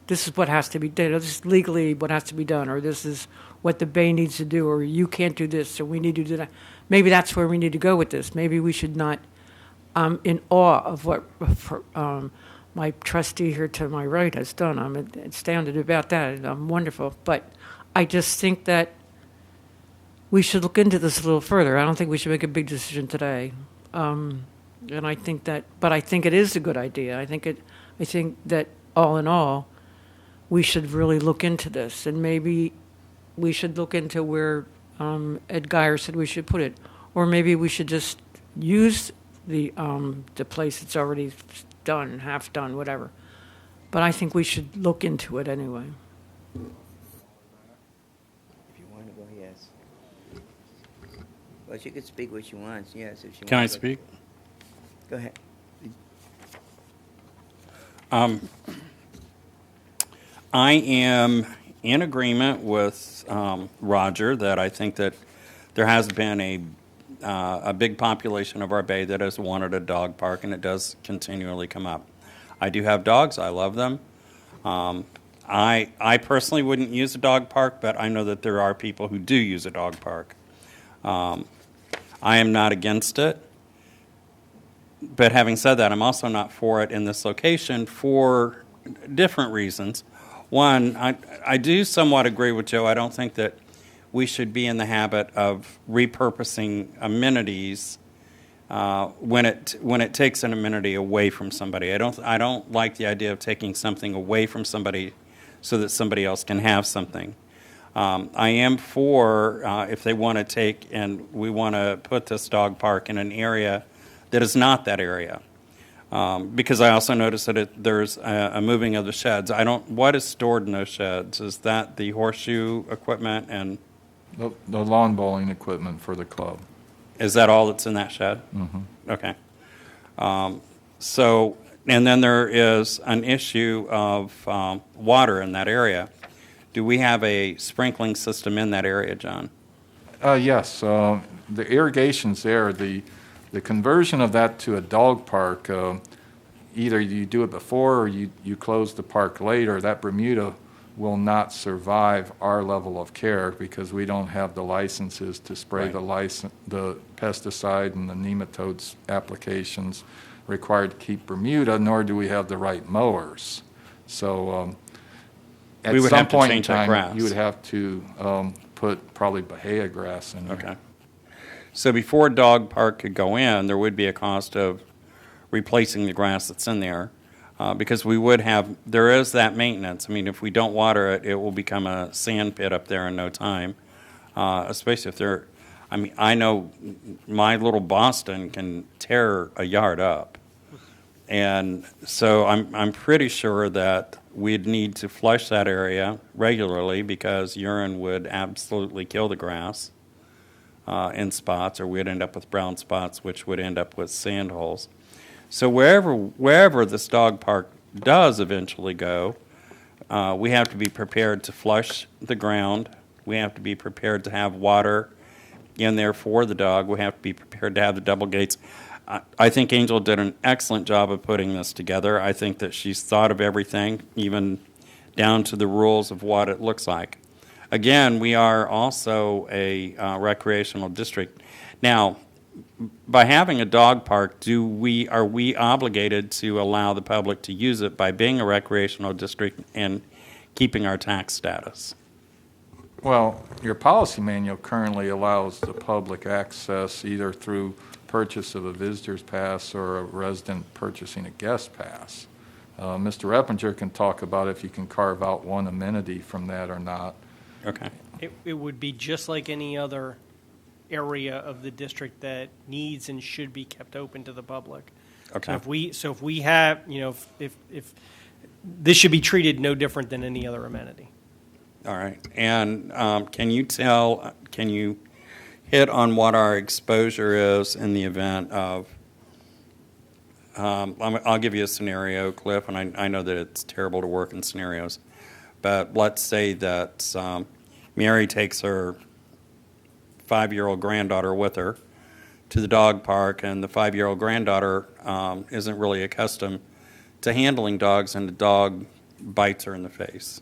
this is what has to be done, this is legally what has to be done, or this is what the Bay needs to do, or you can't do this, or we need to do that. Maybe that's where we need to go with this. Maybe we should not, I'm in awe of what my trustee here to my right has done. I'm astounded about that. I'm wonderful. But I just think that we should look into this a little further. I don't think we should make a big decision today. And I think it is a good idea. I think that all in all, we should really look into this, and maybe we should look into where Ed Geyer said we should put it, or maybe we should just use the place that's already done, half done, whatever. But I think we should look into it anyway. If you want to go, yes. Well, she could speak what she wants, yes. If she Can I wants to. speak? Go ahead. I am in agreement with Roger that I think that there has been a big population of our bay that has wanted a dog park, and it does continually come up. I do have dogs. I love them. I personally wouldn't use a dog park, but I know that there are people who do use a dog park. I am not against it. But having said that, I'm also not for it in this location for different reasons. One, I do somewhat agree with Joe. I don't think that we should be in the habit of repurposing amenities when it takes an amenity away from somebody. I don't like the idea of taking something away from somebody so that somebody else can have something. I am for if they want to take and we want to put this dog park in an area that is not that area. Because I also noticed that there's a moving of the sheds. What is stored in those sheds? Is that the horseshoe equipment and? The lawn bowling equipment for the club. Is that all that's in that shed? Mm-hmm. Okay. And then there is an issue of water in that area. Do we have a sprinkling system in that area, John? Yes, the irrigation's there. The conversion of that to a dog park, either you do it before or you close the park later. That Bermuda will not survive our level of care because we don't have the licenses to spray Right. the pesticide and the nematodes applications required to keep Bermuda, nor do we have the right mowers. So at We would some have to point in change that time, grass. you would have to put probably Bahia grass in there. Okay. So before a dog park could go in, there would be a cost of replacing the grass that's in there, because there is that maintenance. I mean, if we don't water it, it will become a sand pit up there in no time, especially if I know my little Boston can tear a yard up. And so I'm pretty sure that we'd need to flush that area regularly because urine would absolutely kill the grass. In spots, or we'd end up with brown spots, which would end up with sand holes. So wherever this dog park does eventually go, we have to be prepared to flush the ground. We have to be prepared to have water in there for the dog. We have to be prepared to have the double gates. I think Angel did an excellent job of putting this together. I think that she's thought of everything, even down to the rules of what it looks like. Again, we are also a recreational district. Now, by having a dog park, are we obligated to allow the public to use it by being a recreational district and keeping our tax status? Well, your policy manual currently allows the public access either through purchase of a visitor's pass or a resident purchasing a guest pass. Mr. Reppinger can talk about if you can carve out one amenity from that or not. Okay. It would be just like any other area of the district that needs and should be kept open to the public. Okay. So if we have, if this should be treated no different than any other amenity. All right. And can you hit on what our exposure is in the event of, I'll give you a scenario, Cliff, and I know that it's terrible to work in scenarios, but let's say that Mary takes her 5-year-old granddaughter with her to the dog park, and the 5-year-old granddaughter isn't really accustomed to handling dogs, and the dog bites her in the face.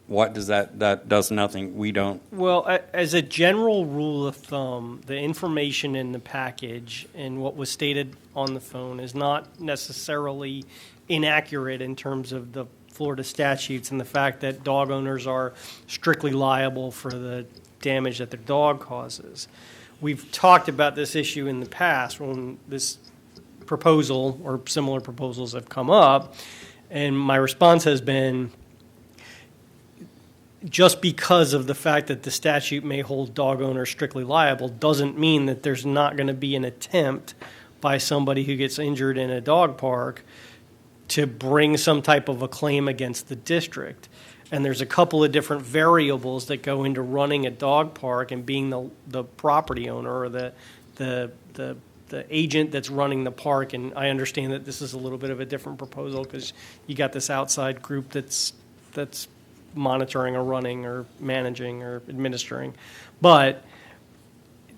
What does that does nothing. We don't. Well, as a general rule of thumb, the information in the package and what was stated on the phone is not necessarily inaccurate in terms of the Florida statutes and the fact that dog owners are strictly liable for the damage that their dog causes. We've talked about this issue in the past when this proposal or similar proposals have come up, and my response has been, just because of the fact that the statute may hold dog owners strictly liable doesn't mean that there's not going to be an attempt by somebody who gets injured in a dog park to bring some type of a claim against the district. And there's a couple of different variables that go into running a dog park and being the property owner or the agent that's running the park. And I understand that this is a little bit of a different proposal because you got this outside group that's monitoring or running or managing or administering. But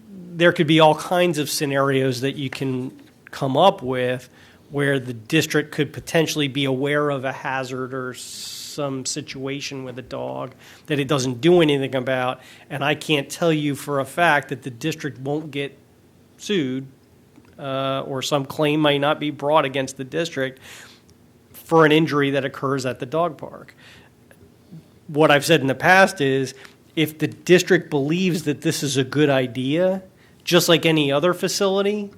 there could be all kinds of scenarios that you can come up with where the district could potentially be aware of a hazard or some situation with a dog that it doesn't do anything about, and I can't tell you for a fact that the district won't get sued or some claim might not be brought against the district for an injury that occurs at the dog park. What I've said in the past is if the district believes that this is a good idea, just like any other facility,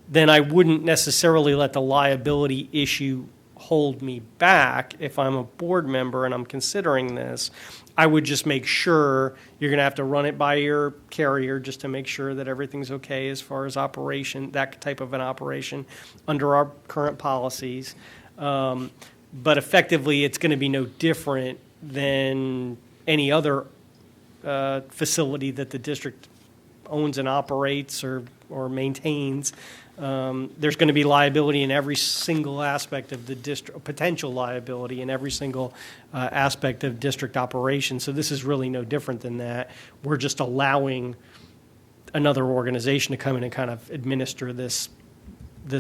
then I wouldn't necessarily let the liability issue hold me back. If I'm a board member and I'm considering this, I would just make sure you're going to have to run it by your carrier just to make sure that everything's okay as far as operation, that type of an operation under our current policies. But effectively, it's going to be no different than any other facility that the district owns and operates or maintains. There's going to be liability in every single aspect of the district, potential liability in every single aspect of district operation. So this is really no different than that. We're just allowing another organization to come in and kind of administer this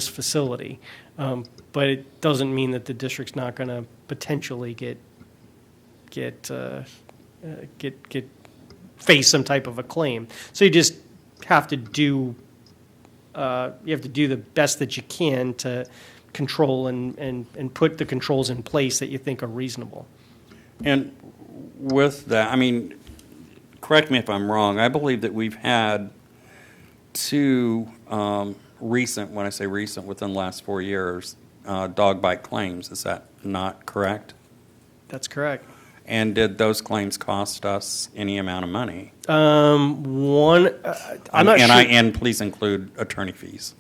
facility. But it doesn't mean that the district's not going to potentially face some type of a claim. So you just have to do the best that you can to control and put the controls in place that you think are reasonable. And with that, I mean, correct me if I'm wrong, I believe that we've had two recent, when I say recent, within the last 4 years, dog bite claims. Is that not correct? That's correct. And did those claims cost us any amount of money? I'm not sure. And please include attorney fees.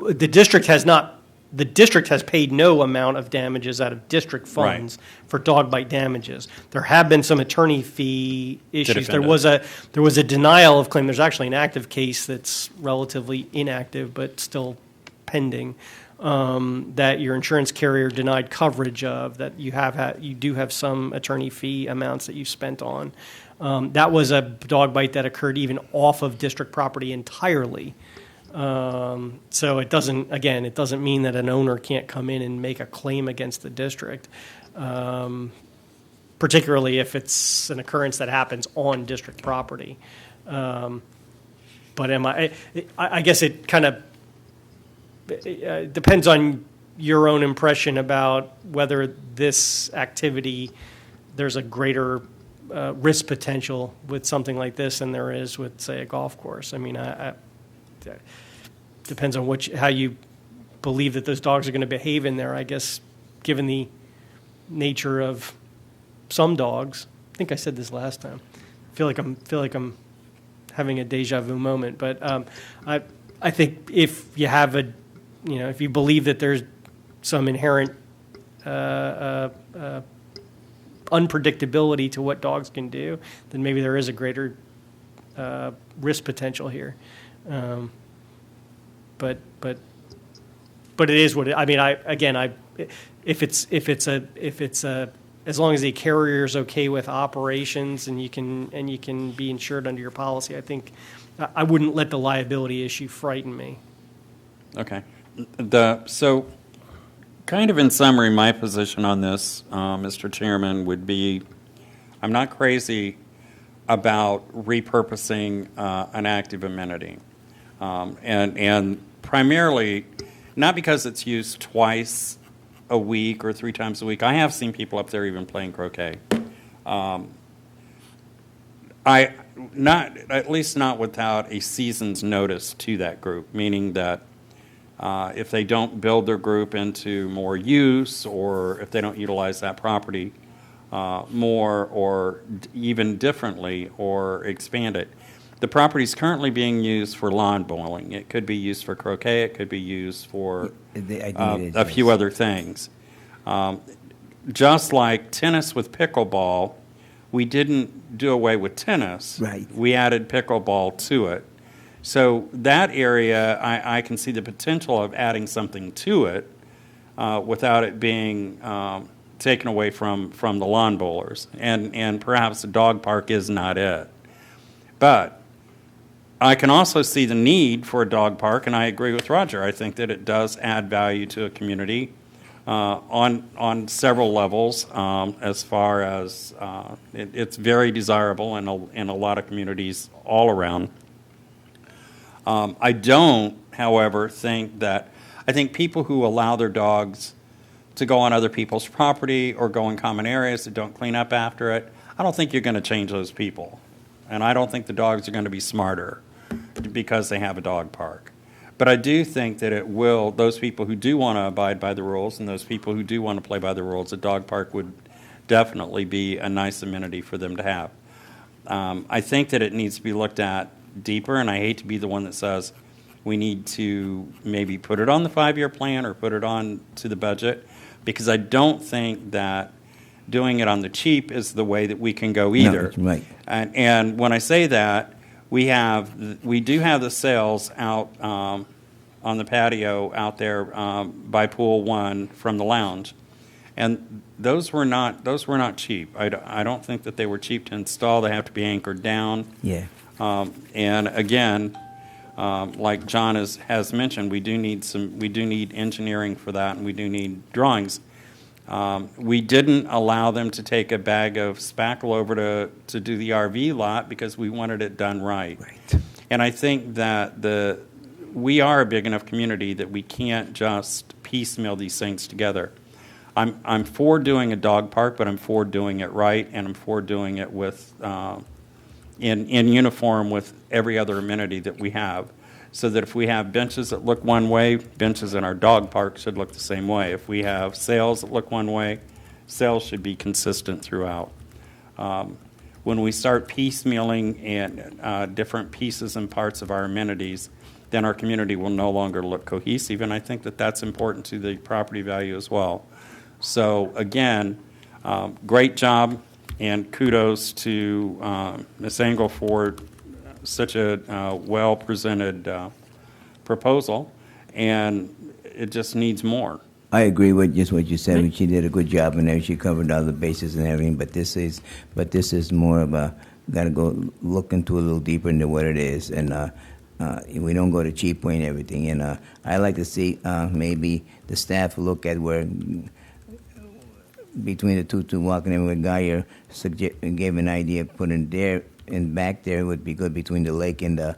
The district has not. The district has paid no amount of damages out of district funds for dog bite damages. There have been some attorney fee issues. There was a denial of claim. There's actually an active case that's relatively inactive but still pending. That your insurance carrier denied coverage of, that you do have some attorney fee amounts that you spent on. That was a dog bite that occurred even off of district property entirely. So it doesn't mean that an owner can't come in and make a claim against the district, particularly if it's an occurrence that happens on district property. But I guess it kind of depends on your own impression about whether this activity, there's a greater risk potential with something like this than there is with, say, a golf course. I mean, depends on how you believe that those dogs are going to behave in there. I guess, given the nature of some dogs, I think I said this last time. I feel like I'm having a deja vu moment, but I think if you have if you believe that there's some inherent unpredictability to what dogs can do, then maybe there is a greater risk potential here. But it is what I mean. If it's as long as the carrier is okay with operations and you can be insured under your policy, I think I wouldn't let the liability issue frighten me. Okay. So, kind of in summary, my position on this, Mr. Chairman, would be I'm not crazy about repurposing an active amenity. And primarily, not because it's used twice a week or 3 times a week. I have seen people up there even playing croquet. At least not without a season's notice to that group, meaning that if they don't build their group into more use, or if they don't utilize that property more or even differently or expand it. The property is currently being used for lawn bowling. It could be used for croquet. It could be used for a few other things. Just like tennis with pickleball, we didn't do away with tennis. Right. We added pickleball to it. So that area, I can see the potential of adding something to it without it being taken away from the lawn bowlers. And perhaps the dog park is not it. But I can also see the need for a dog park, and I agree with Roger. I think that it does add value to a community on several levels. As far as it's very desirable in a lot of communities all around. I don't, however, I think people who allow their dogs to go on other people's property or go in common areas that don't clean up after it, I don't think you're going to change those people. And I don't think the dogs are going to be smarter because they have a dog park. But I do think that it will, those people who do want to abide by the rules and those people who do want to play by the rules, a dog park would definitely be a nice amenity for them to have. I think that it needs to be looked at deeper, and I hate to be the one that says we need to maybe put it on the 5-year plan or put it on to the budget, because I don't think that doing it on the cheap is the way that we can go either. No, right. And when I say that, we do have the sales out on the patio out there by Pool 1 from the lounge, and those were not cheap. I don't think that they were cheap to install. They have to be anchored down. Yeah. And again, like John has mentioned, we do need engineering for that, and we do need drawings. We didn't allow them to take a bag of spackle over to do the RV lot because we wanted it done right. Right. And I think that we are a big enough community that we can't just piecemeal these things together. I'm for doing a dog park, but I'm for doing it right, and I'm for doing it with in uniform with every other amenity that we have, so that if we have benches that look one way, benches in our dog park should look the same way. If we have sails that look one way, sails should be consistent throughout. When we start piecemealing and different pieces and parts of our amenities, then our community will no longer look cohesive, and I think that that's important to the property value as well. So again, great job, and kudos to Ms. Engel for such a well-presented proposal, and it just needs more. I agree with just what you said. She did a good job in there. She covered all the bases and everything. But this is more of a got to go look into a little deeper into what it is, and we don't go to cheap way and everything. And I like to see maybe the staff look at where between the two walking in with Geyer gave an idea of putting there and back there would be good between the lake and the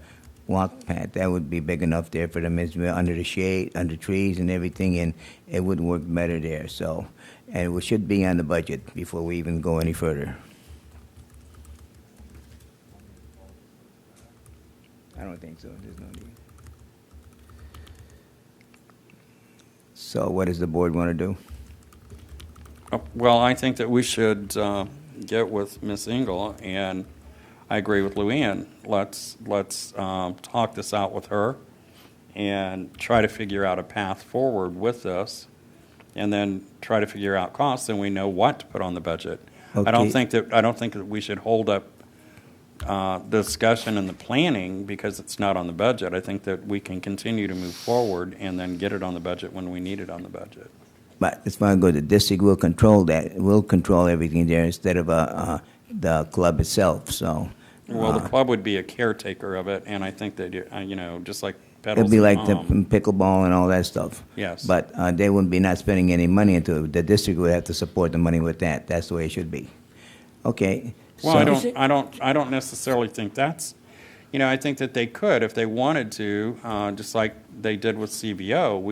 walk path. That would be big enough there for them under the shade, under trees and everything, and it would work better there. So, and it should be on the budget before we even go any further. I don't think so. There's no need. So what does the board want to do? Well, I think that we should get with Ms. Engel, and I agree with LUANN. Let's talk this out with her and try to figure out a path forward with this, and then try to figure out costs, and we know what to put on the budget. I don't Okay. think that we should hold up the discussion and the planning because it's not on the budget. I think that we can continue to move forward and then get it on the budget when we need it on the budget. But as far as go, the district will control that. Will control everything there instead of the club itself. So Well, the club would be a caretaker of it, and I think that, just like Petals it'll be and like the Mom. pickleball and all that stuff. Yes. But they wouldn't be not spending any money into it. The district would have to support the money with that. That's the way it should be. Okay. Well, so, I don't necessarily think that's, I think that they could, if they wanted to, just like they did with CVO.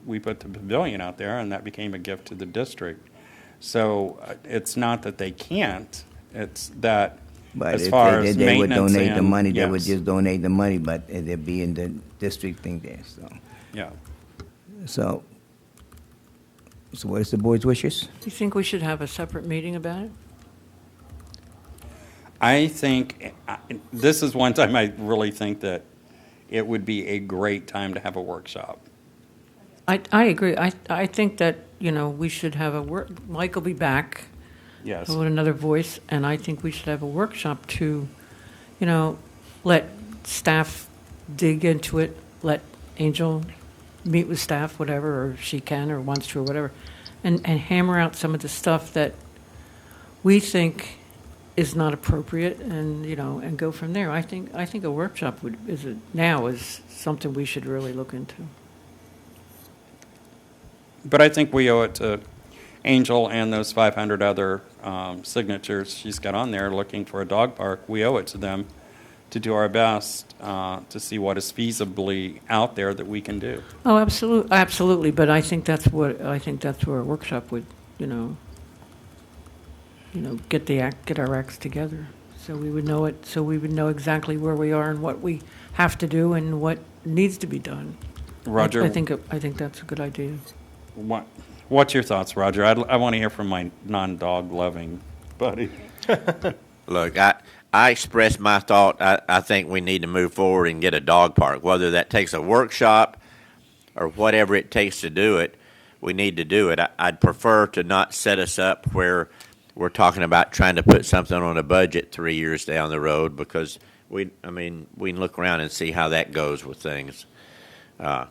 We put the pavilion out there, and that became a gift to the district. So it's not that they can't, it's that But as if far they as did, they would maintenance donate the and- money. They would yes. just donate the money, but it'd be in the district thing there. Yeah. So what is the board's wishes? Do you think we should have a separate meeting about it? I think, this is one time I really think that it would be a great time to have a workshop. I agree. I think that, we should have a work, Mike will be back. Yes. With another voice, and I think we should have a workshop to, let staff dig into it, let Angel meet with staff, whatever, or she can or wants to or whatever, and hammer out some of the stuff that we think is not appropriate, and and go from there. I think a workshop is something we should really look into. But I think we owe it to Angel and those 500 other signatures she's got on there looking for a dog park. We owe it to them to do our best to see what is feasibly out there that we can do. Oh, absolutely. But I think that's where a workshop would, get our acts together, so we would know it. So we would know exactly where we are and what we have to do and what needs to be done. Roger, I think that's a good idea. what's your thoughts, Roger? I want to hear from my non-dog loving buddy. Look, I expressed my thought. I think we need to move forward and get a dog park. Whether that takes a workshop or whatever it takes to do it, we need to do it. I'd prefer to not set us up where we're talking about trying to put something on a budget 3 years down the road, because we can look around and see how that goes with things. No,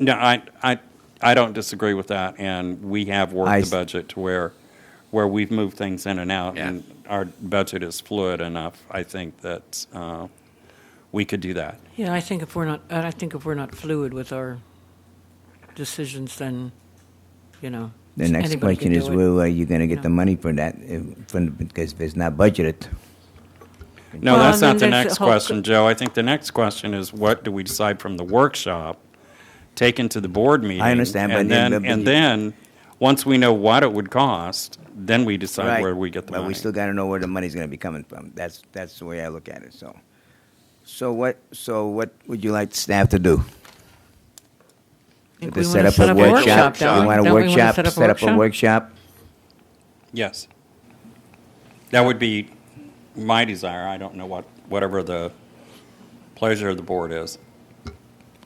I don't disagree with that, and we have worked the budget to where we've moved things in and out, Yeah. and our budget is fluid enough. I think that we could do that. Yeah, I think if we're not fluid with our decisions, then The next anybody question can is, do it. where are you going to get the money for that? Because if it's not budgeted. No, Well, that's then not the there's next a whole question, Joe. I think the next question is, what do we decide from the workshop, taken to the board meeting? I understand, but and then once we know what it would cost, then we decide Right. where we get the But money. we still got to know where the money's going to be coming from. That's the way I look at it. So what would you like the staff to do? I think To we set wanna up set a up workshop? don't You want a Don't we wanna workshop? set up a Set up a workshop? Yes. That would be my desire. I don't know whatever the pleasure of the board is.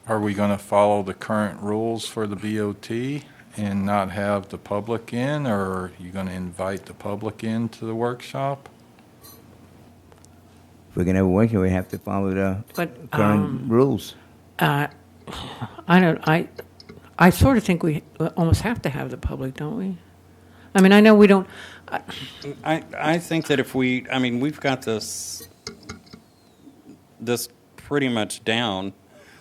Are we going to follow the current rules for the BOT and not have the public in, or are you going to invite the public in to the workshop? If we're going to have a workshop, we have to follow the But, current rules. I sort of think we almost have to have the public, don't we? I mean, I know we don't. I think that if we've got this pretty much down.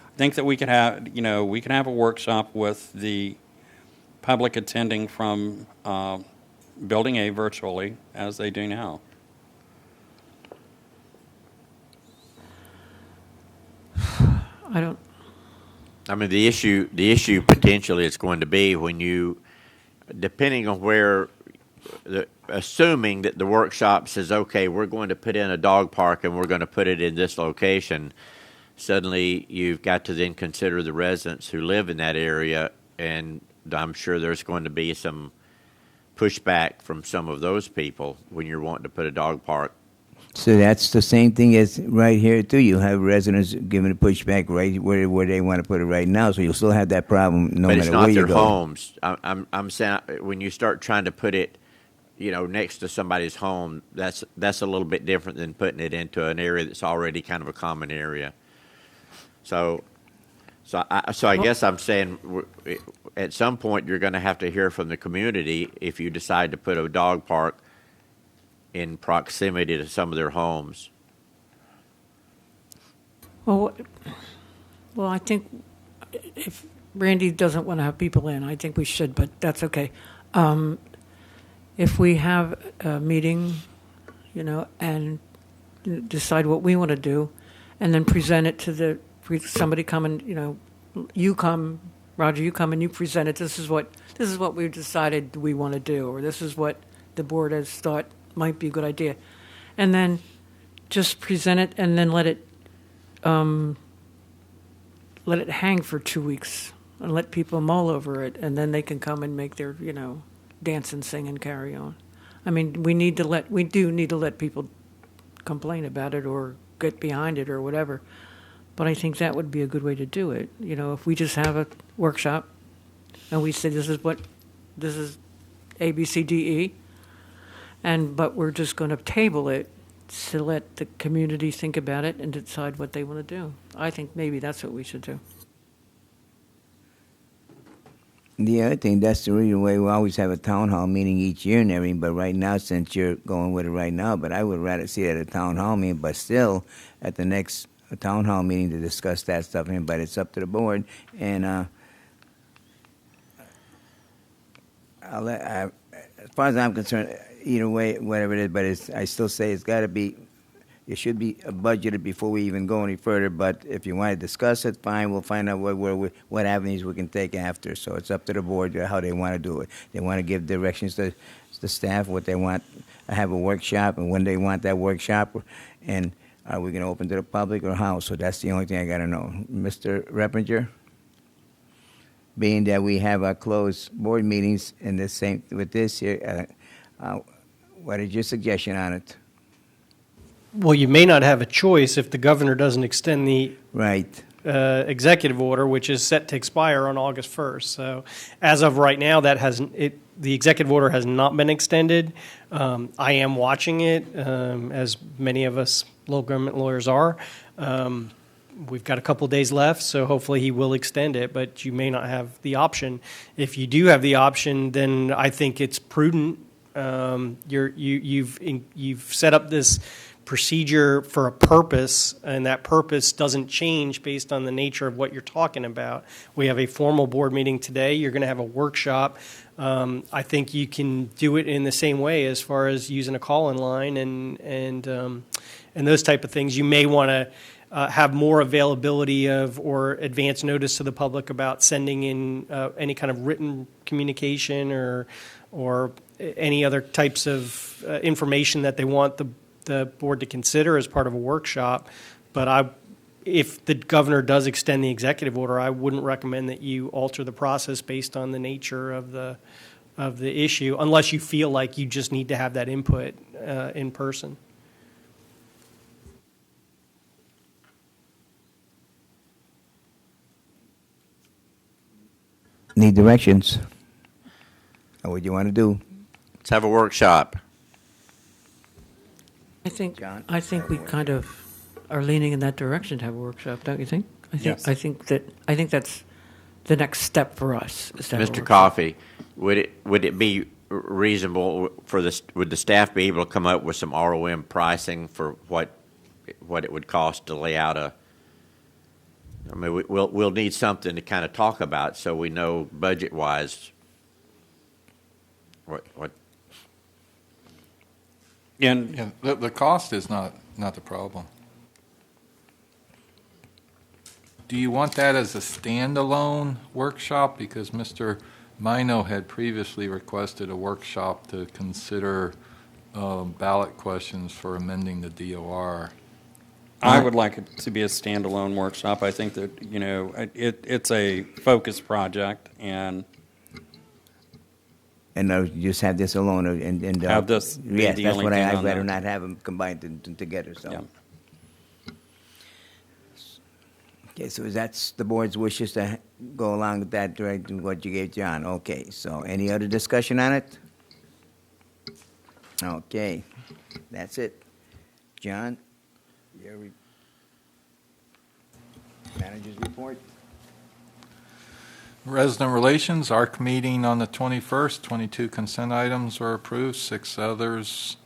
I think that we could have a workshop with the public attending from Building A virtually, as they do now. I don't. I mean, the issue potentially is going to be when you, depending on where, assuming that the workshop says, okay, we're going to put in a dog park and we're going to put it in this location, suddenly you've got to then consider the residents who live in that area and I'm sure there's going to be some pushback from some of those people when you're wanting to put a dog park. So that's the same thing as right here too. You have residents giving a pushback right where they want to put it right now. So you'll still have that problem no But matter it's not where you their go. homes. I'm saying when you start trying to put it, next to somebody's home, that's a little bit different than putting it into an area that's already kind of a common area. So I guess I'm saying at some point you're going to have to hear from the community if you decide to put a dog park in proximity to some of their homes. Well, I think if Randy doesn't want to have people in, I think we should, but that's okay. If we have a meeting, and decide what we want to do, and then present it to somebody come and, you come, Roger, you come and you present it. This is what we've decided we want to do, or this is what the board has thought might be a good idea. And then just present it and then let it hang for 2 weeks and let people mull over it, and then they can come and make their, dance and sing and carry on. I mean, we do need to let people complain about it or get behind it or whatever. But I think that would be a good way to do it. If we just have a workshop and we say this is A, B, C, D, E, but we're just going to table it to let the community think about it and decide what they want to do. I think maybe that's what we should do. The other thing, that's the reason why we always have a town hall meeting each year and everything, but right now, since you're going with it right now, but I would rather see it at a town hall meeting, but still at the next town hall meeting to discuss that stuff, but it's up to the board, and as far as I'm concerned, either way, whatever it is, but I still say it's got to be, it should be budgeted before we even go any further. But if you want to discuss it, fine. We'll find out what avenues we can take after. So it's up to the board how they want to do it. They want to give directions to the staff what they want, have a workshop, and when they want that workshop, and are we going to open to the public or how? So that's the only thing I got to know. Mr. Reppinger? Being that we have our closed board meetings in the same with this here, what is your suggestion on it? Well, you may not have a choice if the governor doesn't extend the Right. executive order, which is set to expire on August 1st. So as of right now, the executive order has not been extended. I am watching it, as many of us local government lawyers are. We've got a couple days left, so hopefully he will extend it, but you may not have the option. If you do have the option, then I think it's prudent. You've set up this procedure for a purpose, and that purpose doesn't change based on the nature of what you're talking about. We have a formal board meeting today. You're going to have a workshop. I think you can do it in the same way as far as using a call-in line and those type of things. You may want to have more availability of or advance notice to the public about sending in any kind of written communication or any other types of information that they want the board to consider as part of a workshop. But if the governor does extend the executive order, I wouldn't recommend that you alter the process based on the nature of the issue, unless you feel like you just need to have that input in person. Need directions. What do you want to do? Let's have a workshop. I think John? we kind of are leaning in that direction to have a workshop, don't you think? Yes. I think that's the next step for us. Is to have a Mr. workshop. Coffey, would it be reasonable would the staff be able to come up with some ROM pricing for what it would cost to lay out I mean, we'll need something to kind of talk about so we know budget-wise what. And Yeah, the cost is not the problem. Do you want that as a standalone workshop? Because Mr. Mino had previously requested a workshop to consider ballot questions for amending the DOR. I would like it to be a standalone workshop. I think that, you know, it's a focused project, and And you just have this alone, and Have this be yes, the that's only what thing I'd on rather there. not have them combined together. So, yeah. okay, so that's the board's wishes to go along with that, right? What you gave John. Okay, so any other discussion on it? Okay, that's it. John, your manager's report. Resident Relations, ARC meeting on the 21st, 22 consent items were approved, 6 others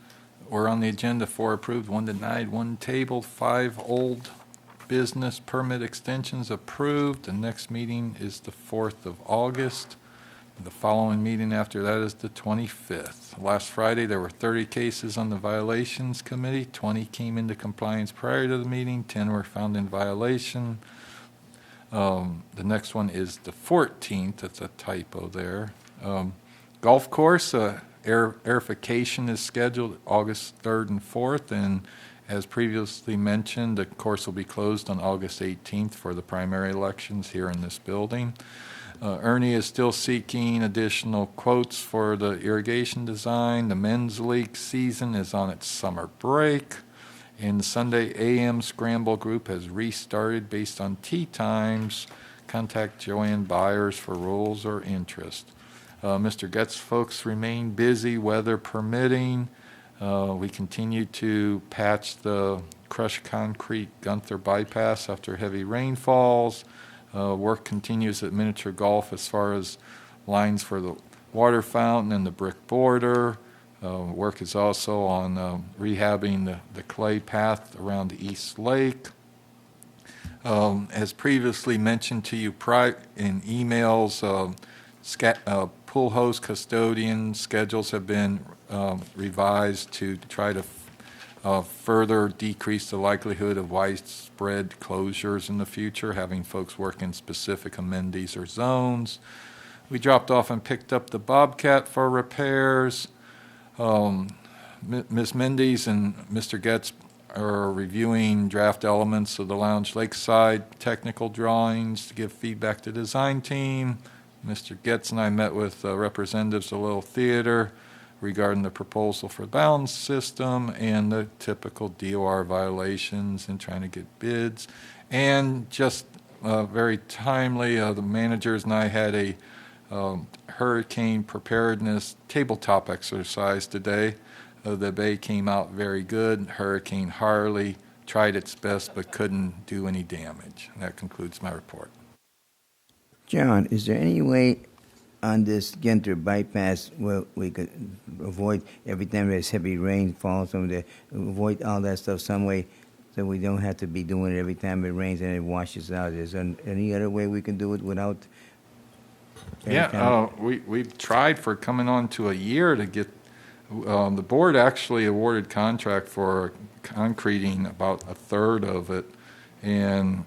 were on the agenda, 4 approved, 1 denied, 1 tabled, 5 old business permit extensions approved. The next meeting is the 4th of August. The following meeting after that is the 25th. Last Friday, there were 30 cases on the Violations Committee. 20 came into compliance prior to the meeting, 10 were found in violation. The next one is the 14th. That's a typo there. Golf course, airification is scheduled August 3rd and 4th, and as previously mentioned, the course will be closed on August 18th for the primary elections here in this building. Ernie is still seeking additional quotes for the irrigation design. The men's league season is on its summer break. And the Sunday AM Scramble group has restarted based on tee times. Contact Joanne Byers for rules or interest. Mr. Getz folks remain busy, weather permitting. We continue to patch the crushed concrete Gunther bypass after heavy rainfalls. Work continues at miniature golf as far as lines for the water fountain and the brick border. Work is also on rehabbing the clay path around the East Lake. As previously mentioned to you in emails, pool host custodian schedules have been revised to try to further decrease the likelihood of widespread closures in the future, having folks work in specific amenities or zones. We dropped off and picked up the Bobcat for repairs. Ms. Mendes and Mr. Getz are reviewing draft elements of the Lounge Lakeside technical drawings to give feedback to the design team. Mr. Getz and I met with representatives of Little Theater regarding the proposal for the balance system and the typical DOR violations and trying to get bids. And just very timely, the managers and I had a hurricane preparedness tabletop exercise today. The bay came out very good. Hurricane Harley tried its best but couldn't do any damage. And that concludes my report. John, is there any way on this Ginter bypass where we could avoid every time there's heavy rainfall, avoid all that stuff some way so we don't have to be doing it every time it rains and it washes out? Is there any other way we can do it without? We've tried for coming on to a year to get, the board actually awarded contract for concreting about a third of it, and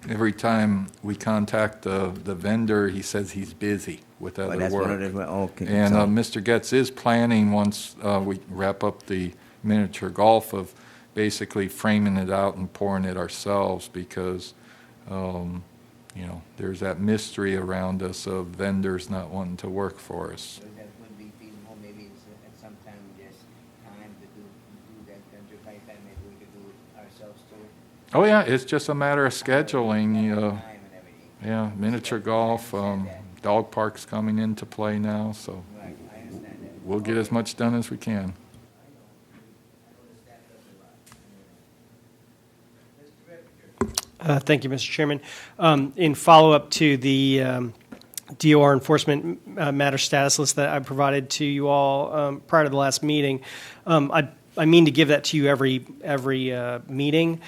every time we contact the vendor, he says he's busy with other that's work. one of the, okay. And so- Mr. Getz is planning, once we wrap up the miniature golf, of basically framing it out and pouring it ourselves, because there's that mystery around us of vendors not wanting to work for us. So that would be feasible, maybe at some time there's time to do that Ginter bypass, maybe we could do it ourselves too. Oh, yeah, it's just a matter of scheduling. Time and everything. Yeah, miniature golf, dog park's coming into play now, so Right, I understand that. we'll get as much done as we can. Thank you, Mr. Chairman. In follow-up to the DOR enforcement matter status list that I provided to you all prior to the last meeting, I mean to give that to you every meeting.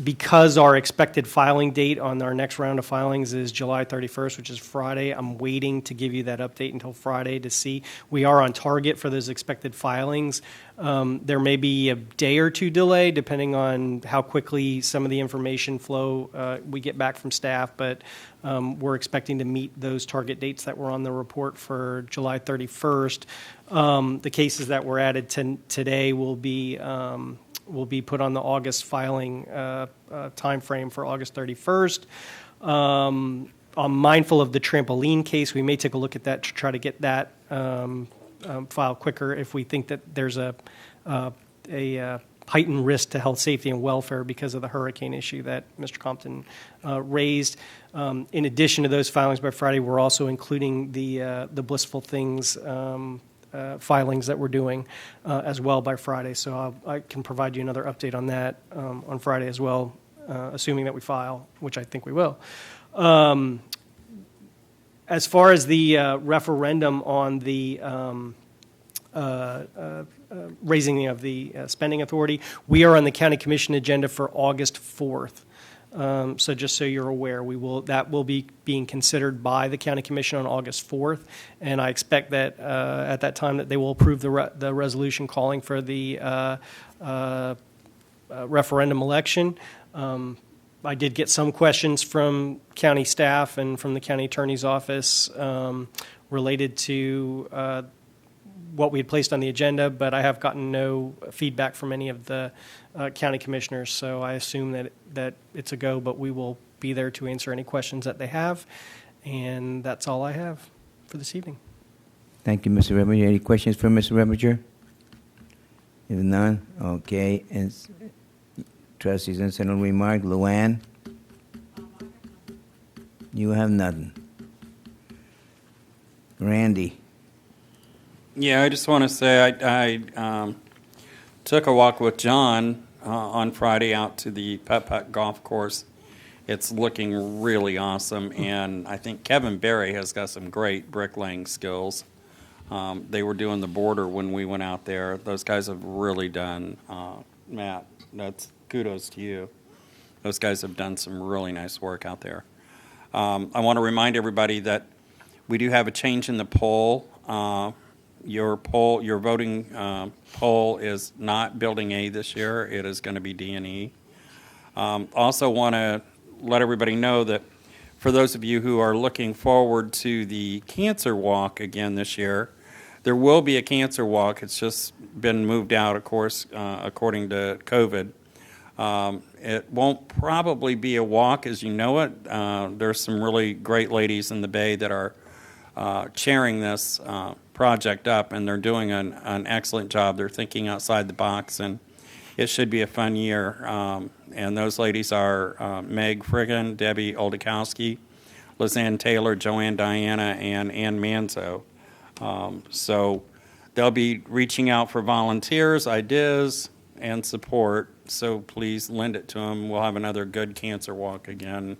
Because our expected filing date on our next round of filings is July 31st, which is Friday, I'm waiting to give you that update until Friday to see. We are on target for those expected filings. There may be a day or two delay depending on how quickly some of the information flow we get back from staff, but we're expecting to meet those target dates that were on the report for July 31st. The cases that were added today will be will be put on the August filing timeframe for August 31st. I'm mindful of the trampoline case. We may take a look at that to try to get that filed quicker if we think that there's a heightened risk to health, safety, and welfare because of the hurricane issue that Mr. Compton raised. In addition to those filings by Friday, we're also including the Blissful Things filings that we're doing as well by Friday. So I can provide you another update on that on Friday as well, assuming that we file, which I think we will. As far as the referendum on the raising of the spending authority, we are on the county commission agenda for August 4th. So just so you're aware, that will be being considered by the county commission on August 4th, and I expect that at that time that they will approve the resolution calling for the referendum election. I did get some questions from county staff and from the county attorney's office related to what we had placed on the agenda, but I have gotten no feedback from any of the county commissioners, so I assume that it's a go, but we will be there to answer any questions that they have, and that's all I have for this evening. Thank you, Mr. Reppinger. Any questions for Mr. Reppinger? If none, okay. And trustees, incidental remark, LUANN? You have nothing. Randy? Yeah, I just want to say I took a walk with John on Friday out to the Putt-Putt golf course. It's looking really awesome, and I think Kevin Berry has got some great bricklaying skills. They were doing the border when we went out there. Those guys have really done, Matt, that's kudos to you. Those guys have done some really nice work out there. I want to remind everybody that we do have a change in the poll. Your voting poll is not Building A this year. It is going to be D&E. Also want to let everybody know that for those of you who are looking forward to the cancer walk again this year, there will be a cancer walk. It's just been moved out, of course, according to COVID. It won't probably be a walk as you know it. There's some really great ladies in the Bay that are chairing this project up, and they're doing an excellent job. They're thinking outside the box, and it should be a fun year. And those ladies are Meg Friggin, Debbie Oldakowski, Lizanne Taylor, Joanne Diana, and Ann Manzo. So they'll be reaching out for volunteers, ideas, and support. So please lend it to them. We'll have another good cancer walk again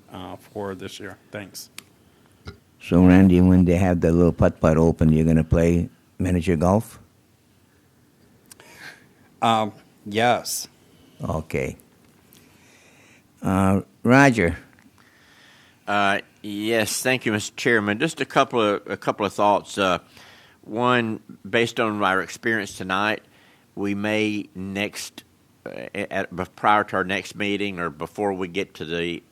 for this year. Thanks. So, Randy, when they have the little putt-putt open, you're going to play miniature golf? Yes. Okay. Roger? Yes, thank you, Mr. Chairman. Just a couple of thoughts. One, based on our experience tonight, we may prior to our next meeting or before we get to the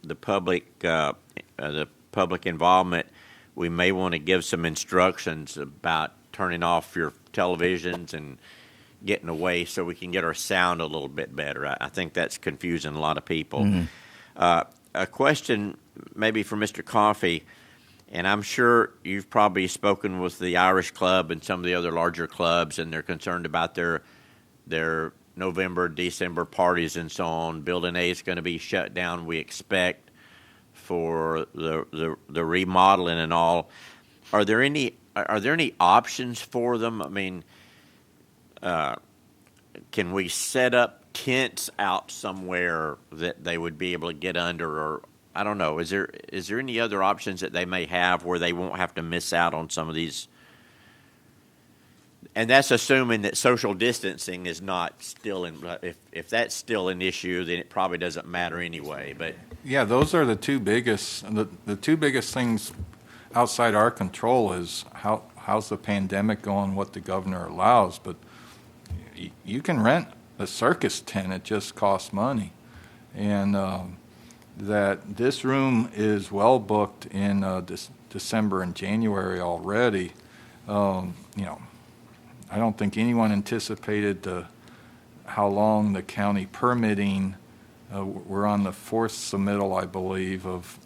public involvement, we may want to give some instructions about turning off your televisions and getting away so we can get our sound a little bit better. I think that's confusing a lot of people. Mm-hmm. A question maybe for Mr. Coffey, and I'm sure you've probably spoken with the Irish Club and some of the other larger clubs, and they're concerned about their November, December parties and so on. Building A is going to be shut down, we expect, for the remodeling and all. Are there any options for them? I mean, can we set up tents out somewhere that they would be able to get under, or I don't know. Is there any other options that they may have where they won't have to miss out on some of these? And that's assuming that social distancing is not still in. If that's still an issue, then it probably doesn't matter anyway. But yeah, those are the two biggest. The two biggest things outside our control is how's the pandemic going, what the governor allows. But you can rent a circus tent; it just costs money, and that this room is well booked in December and January already. I don't think anyone anticipated how long the county permitting, we're on the fourth submittal, I believe, of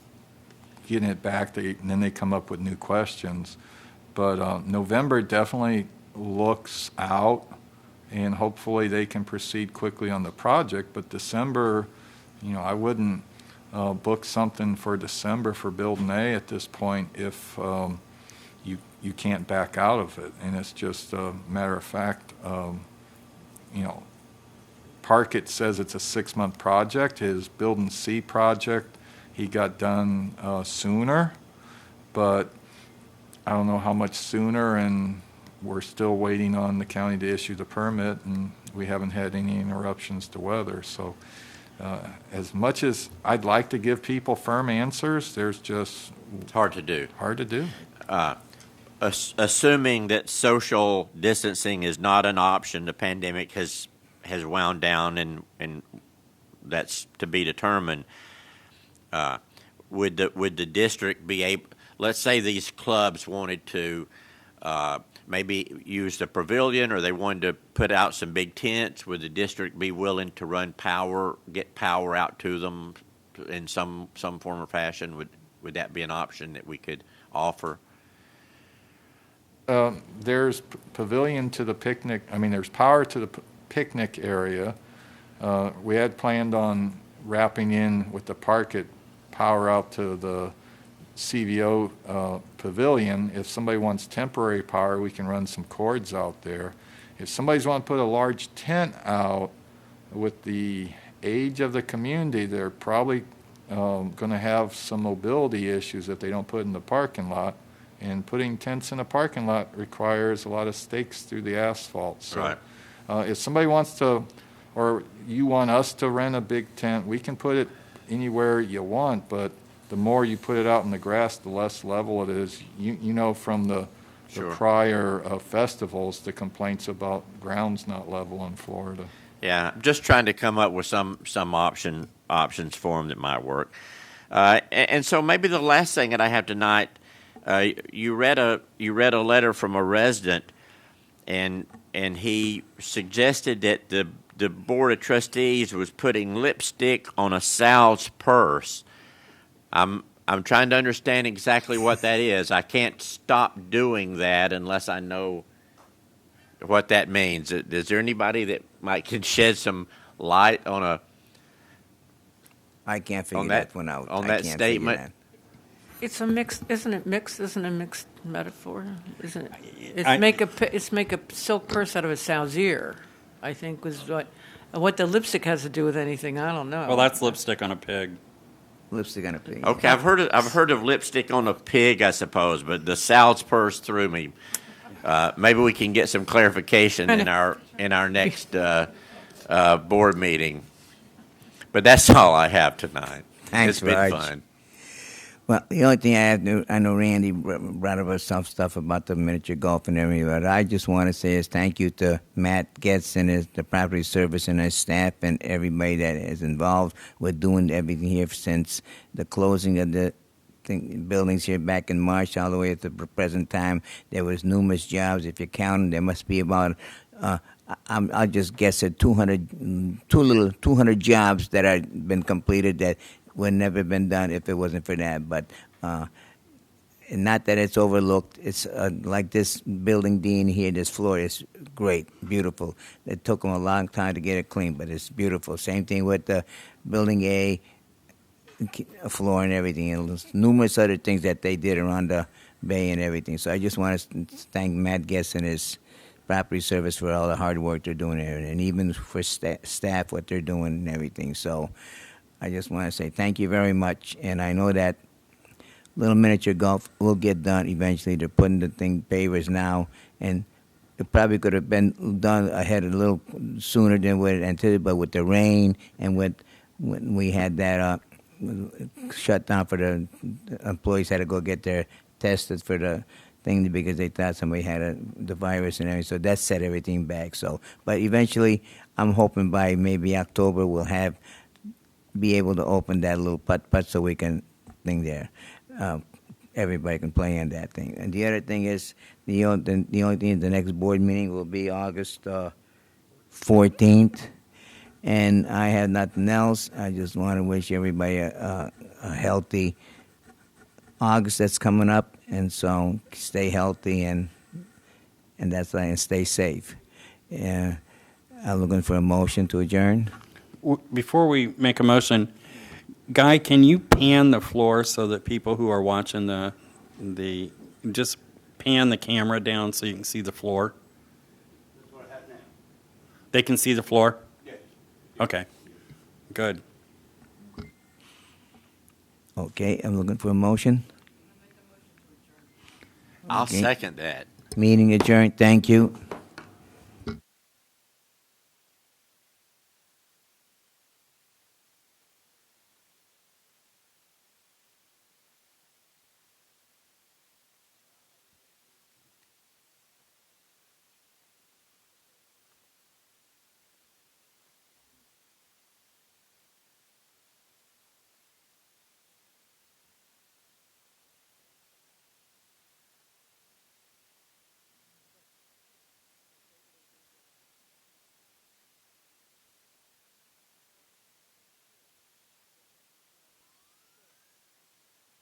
getting it back, and then they come up with new questions. But November definitely looks out, and hopefully they can proceed quickly on the project. But December, I wouldn't book something for December for Building A at this point if you can't back out of it. And it's just a matter of fact, Parkett says it's a 6-month project. His Building C project, he got done sooner, but I don't know how much sooner, and we're still waiting on the county to issue the permit, and we haven't had any interruptions to weather. So as much as I'd like to give people firm answers, there's just... It's hard to do. Hard to do. Assuming that social distancing is not an option, the pandemic has wound down, and that's to be determined. Would the district be able? Let's say these clubs wanted to maybe use the pavilion, or they wanted to put out some big tents. Would the district be willing to get power out to them in some form or fashion? Would that be an option that we could offer? There's pavilion to the picnic. There's power to the picnic area. We had planned on wrapping in with the Parkett power out to the CVO pavilion. If somebody wants temporary power, we can run some cords out there. If somebody's want to put a large tent out, with the age of the community, they're probably going to have some mobility issues if they don't put it in the parking lot. And putting tents in a parking lot requires a lot of stakes through the asphalt. So right. If somebody wants to, or you want us to rent a big tent, we can put it anywhere you want, but the more you put it out in the grass, the less level it is. You know from the Sure. prior festivals, the complaints about ground's not level in Florida. Yeah, I'm just trying to come up with some options for them that might work. And so maybe the last thing that I have tonight, you read a letter from a resident, and he suggested that the Board of Trustees was putting lipstick on a sow's purse. I'm trying to understand exactly what that is. I can't stop doing that unless I know what that means. Is there anybody that can shed some light on I can't figure that one out. on I that can't statement? figure that. It's a mixed, isn't it mixed? Isn't it a mixed metaphor? Isn't it? I- It's make a silk purse out of a sow's ear, I think was what the lipstick has to do with anything, I don't know. Well, that's lipstick on a pig. Lipstick on a pig. Okay, I've heard of lipstick on a pig, I suppose, but the sow's purse threw me. Maybe we can get some clarification in our next board meeting. But that's all I have tonight. Thanks, It's been Raj. fun. Well, the only thing I know Randy brought up some stuff about the miniature golf and everything, but I just want to say is thank you to Matt Getz and the property service and his staff and everybody that is involved with doing everything here since the closing of the buildings here back in March all the way to the present time. There was numerous jobs. If you count them, there must be about I'll just guess at 200 jobs that have been completed that would never been done if it wasn't for that. But not that it's overlooked. It's like this building D here, this floor is great, beautiful. It took them a long time to get it clean, but it's beautiful. Same thing with the building A floor and everything. And there's numerous other things that they did around the bay and everything. So I just want to thank Matt Guest and his property service for all the hard work they're doing there, and even for staff, what they're doing and everything. So I just want to say thank you very much, and I know that little miniature golf will get done eventually. They're putting the pavers now, and it probably could have been done ahead a little sooner than what it anticipated, but with the rain and when we had that shut down for the employees had to go get their tested for the thing because they thought somebody had the virus and everything, so that set everything back. So, but eventually, I'm hoping by maybe October we'll be able to open that little putt so we can thing there. Everybody can play in that thing. And the other thing is the only thing the next board meeting will be August 14th. And I have nothing else. I just want to wish everybody a healthy August that's coming up. And so stay healthy and and stay safe. I'm looking for a motion to adjourn. Before we make a motion, Guy, can you pan the floor so that people who are watching the just pan the camera down so you can see the floor? They can see the floor? Yes. Okay, good. Okay, I'm looking for a motion. I'll Okay. second that. Meeting adjourned. Thank you.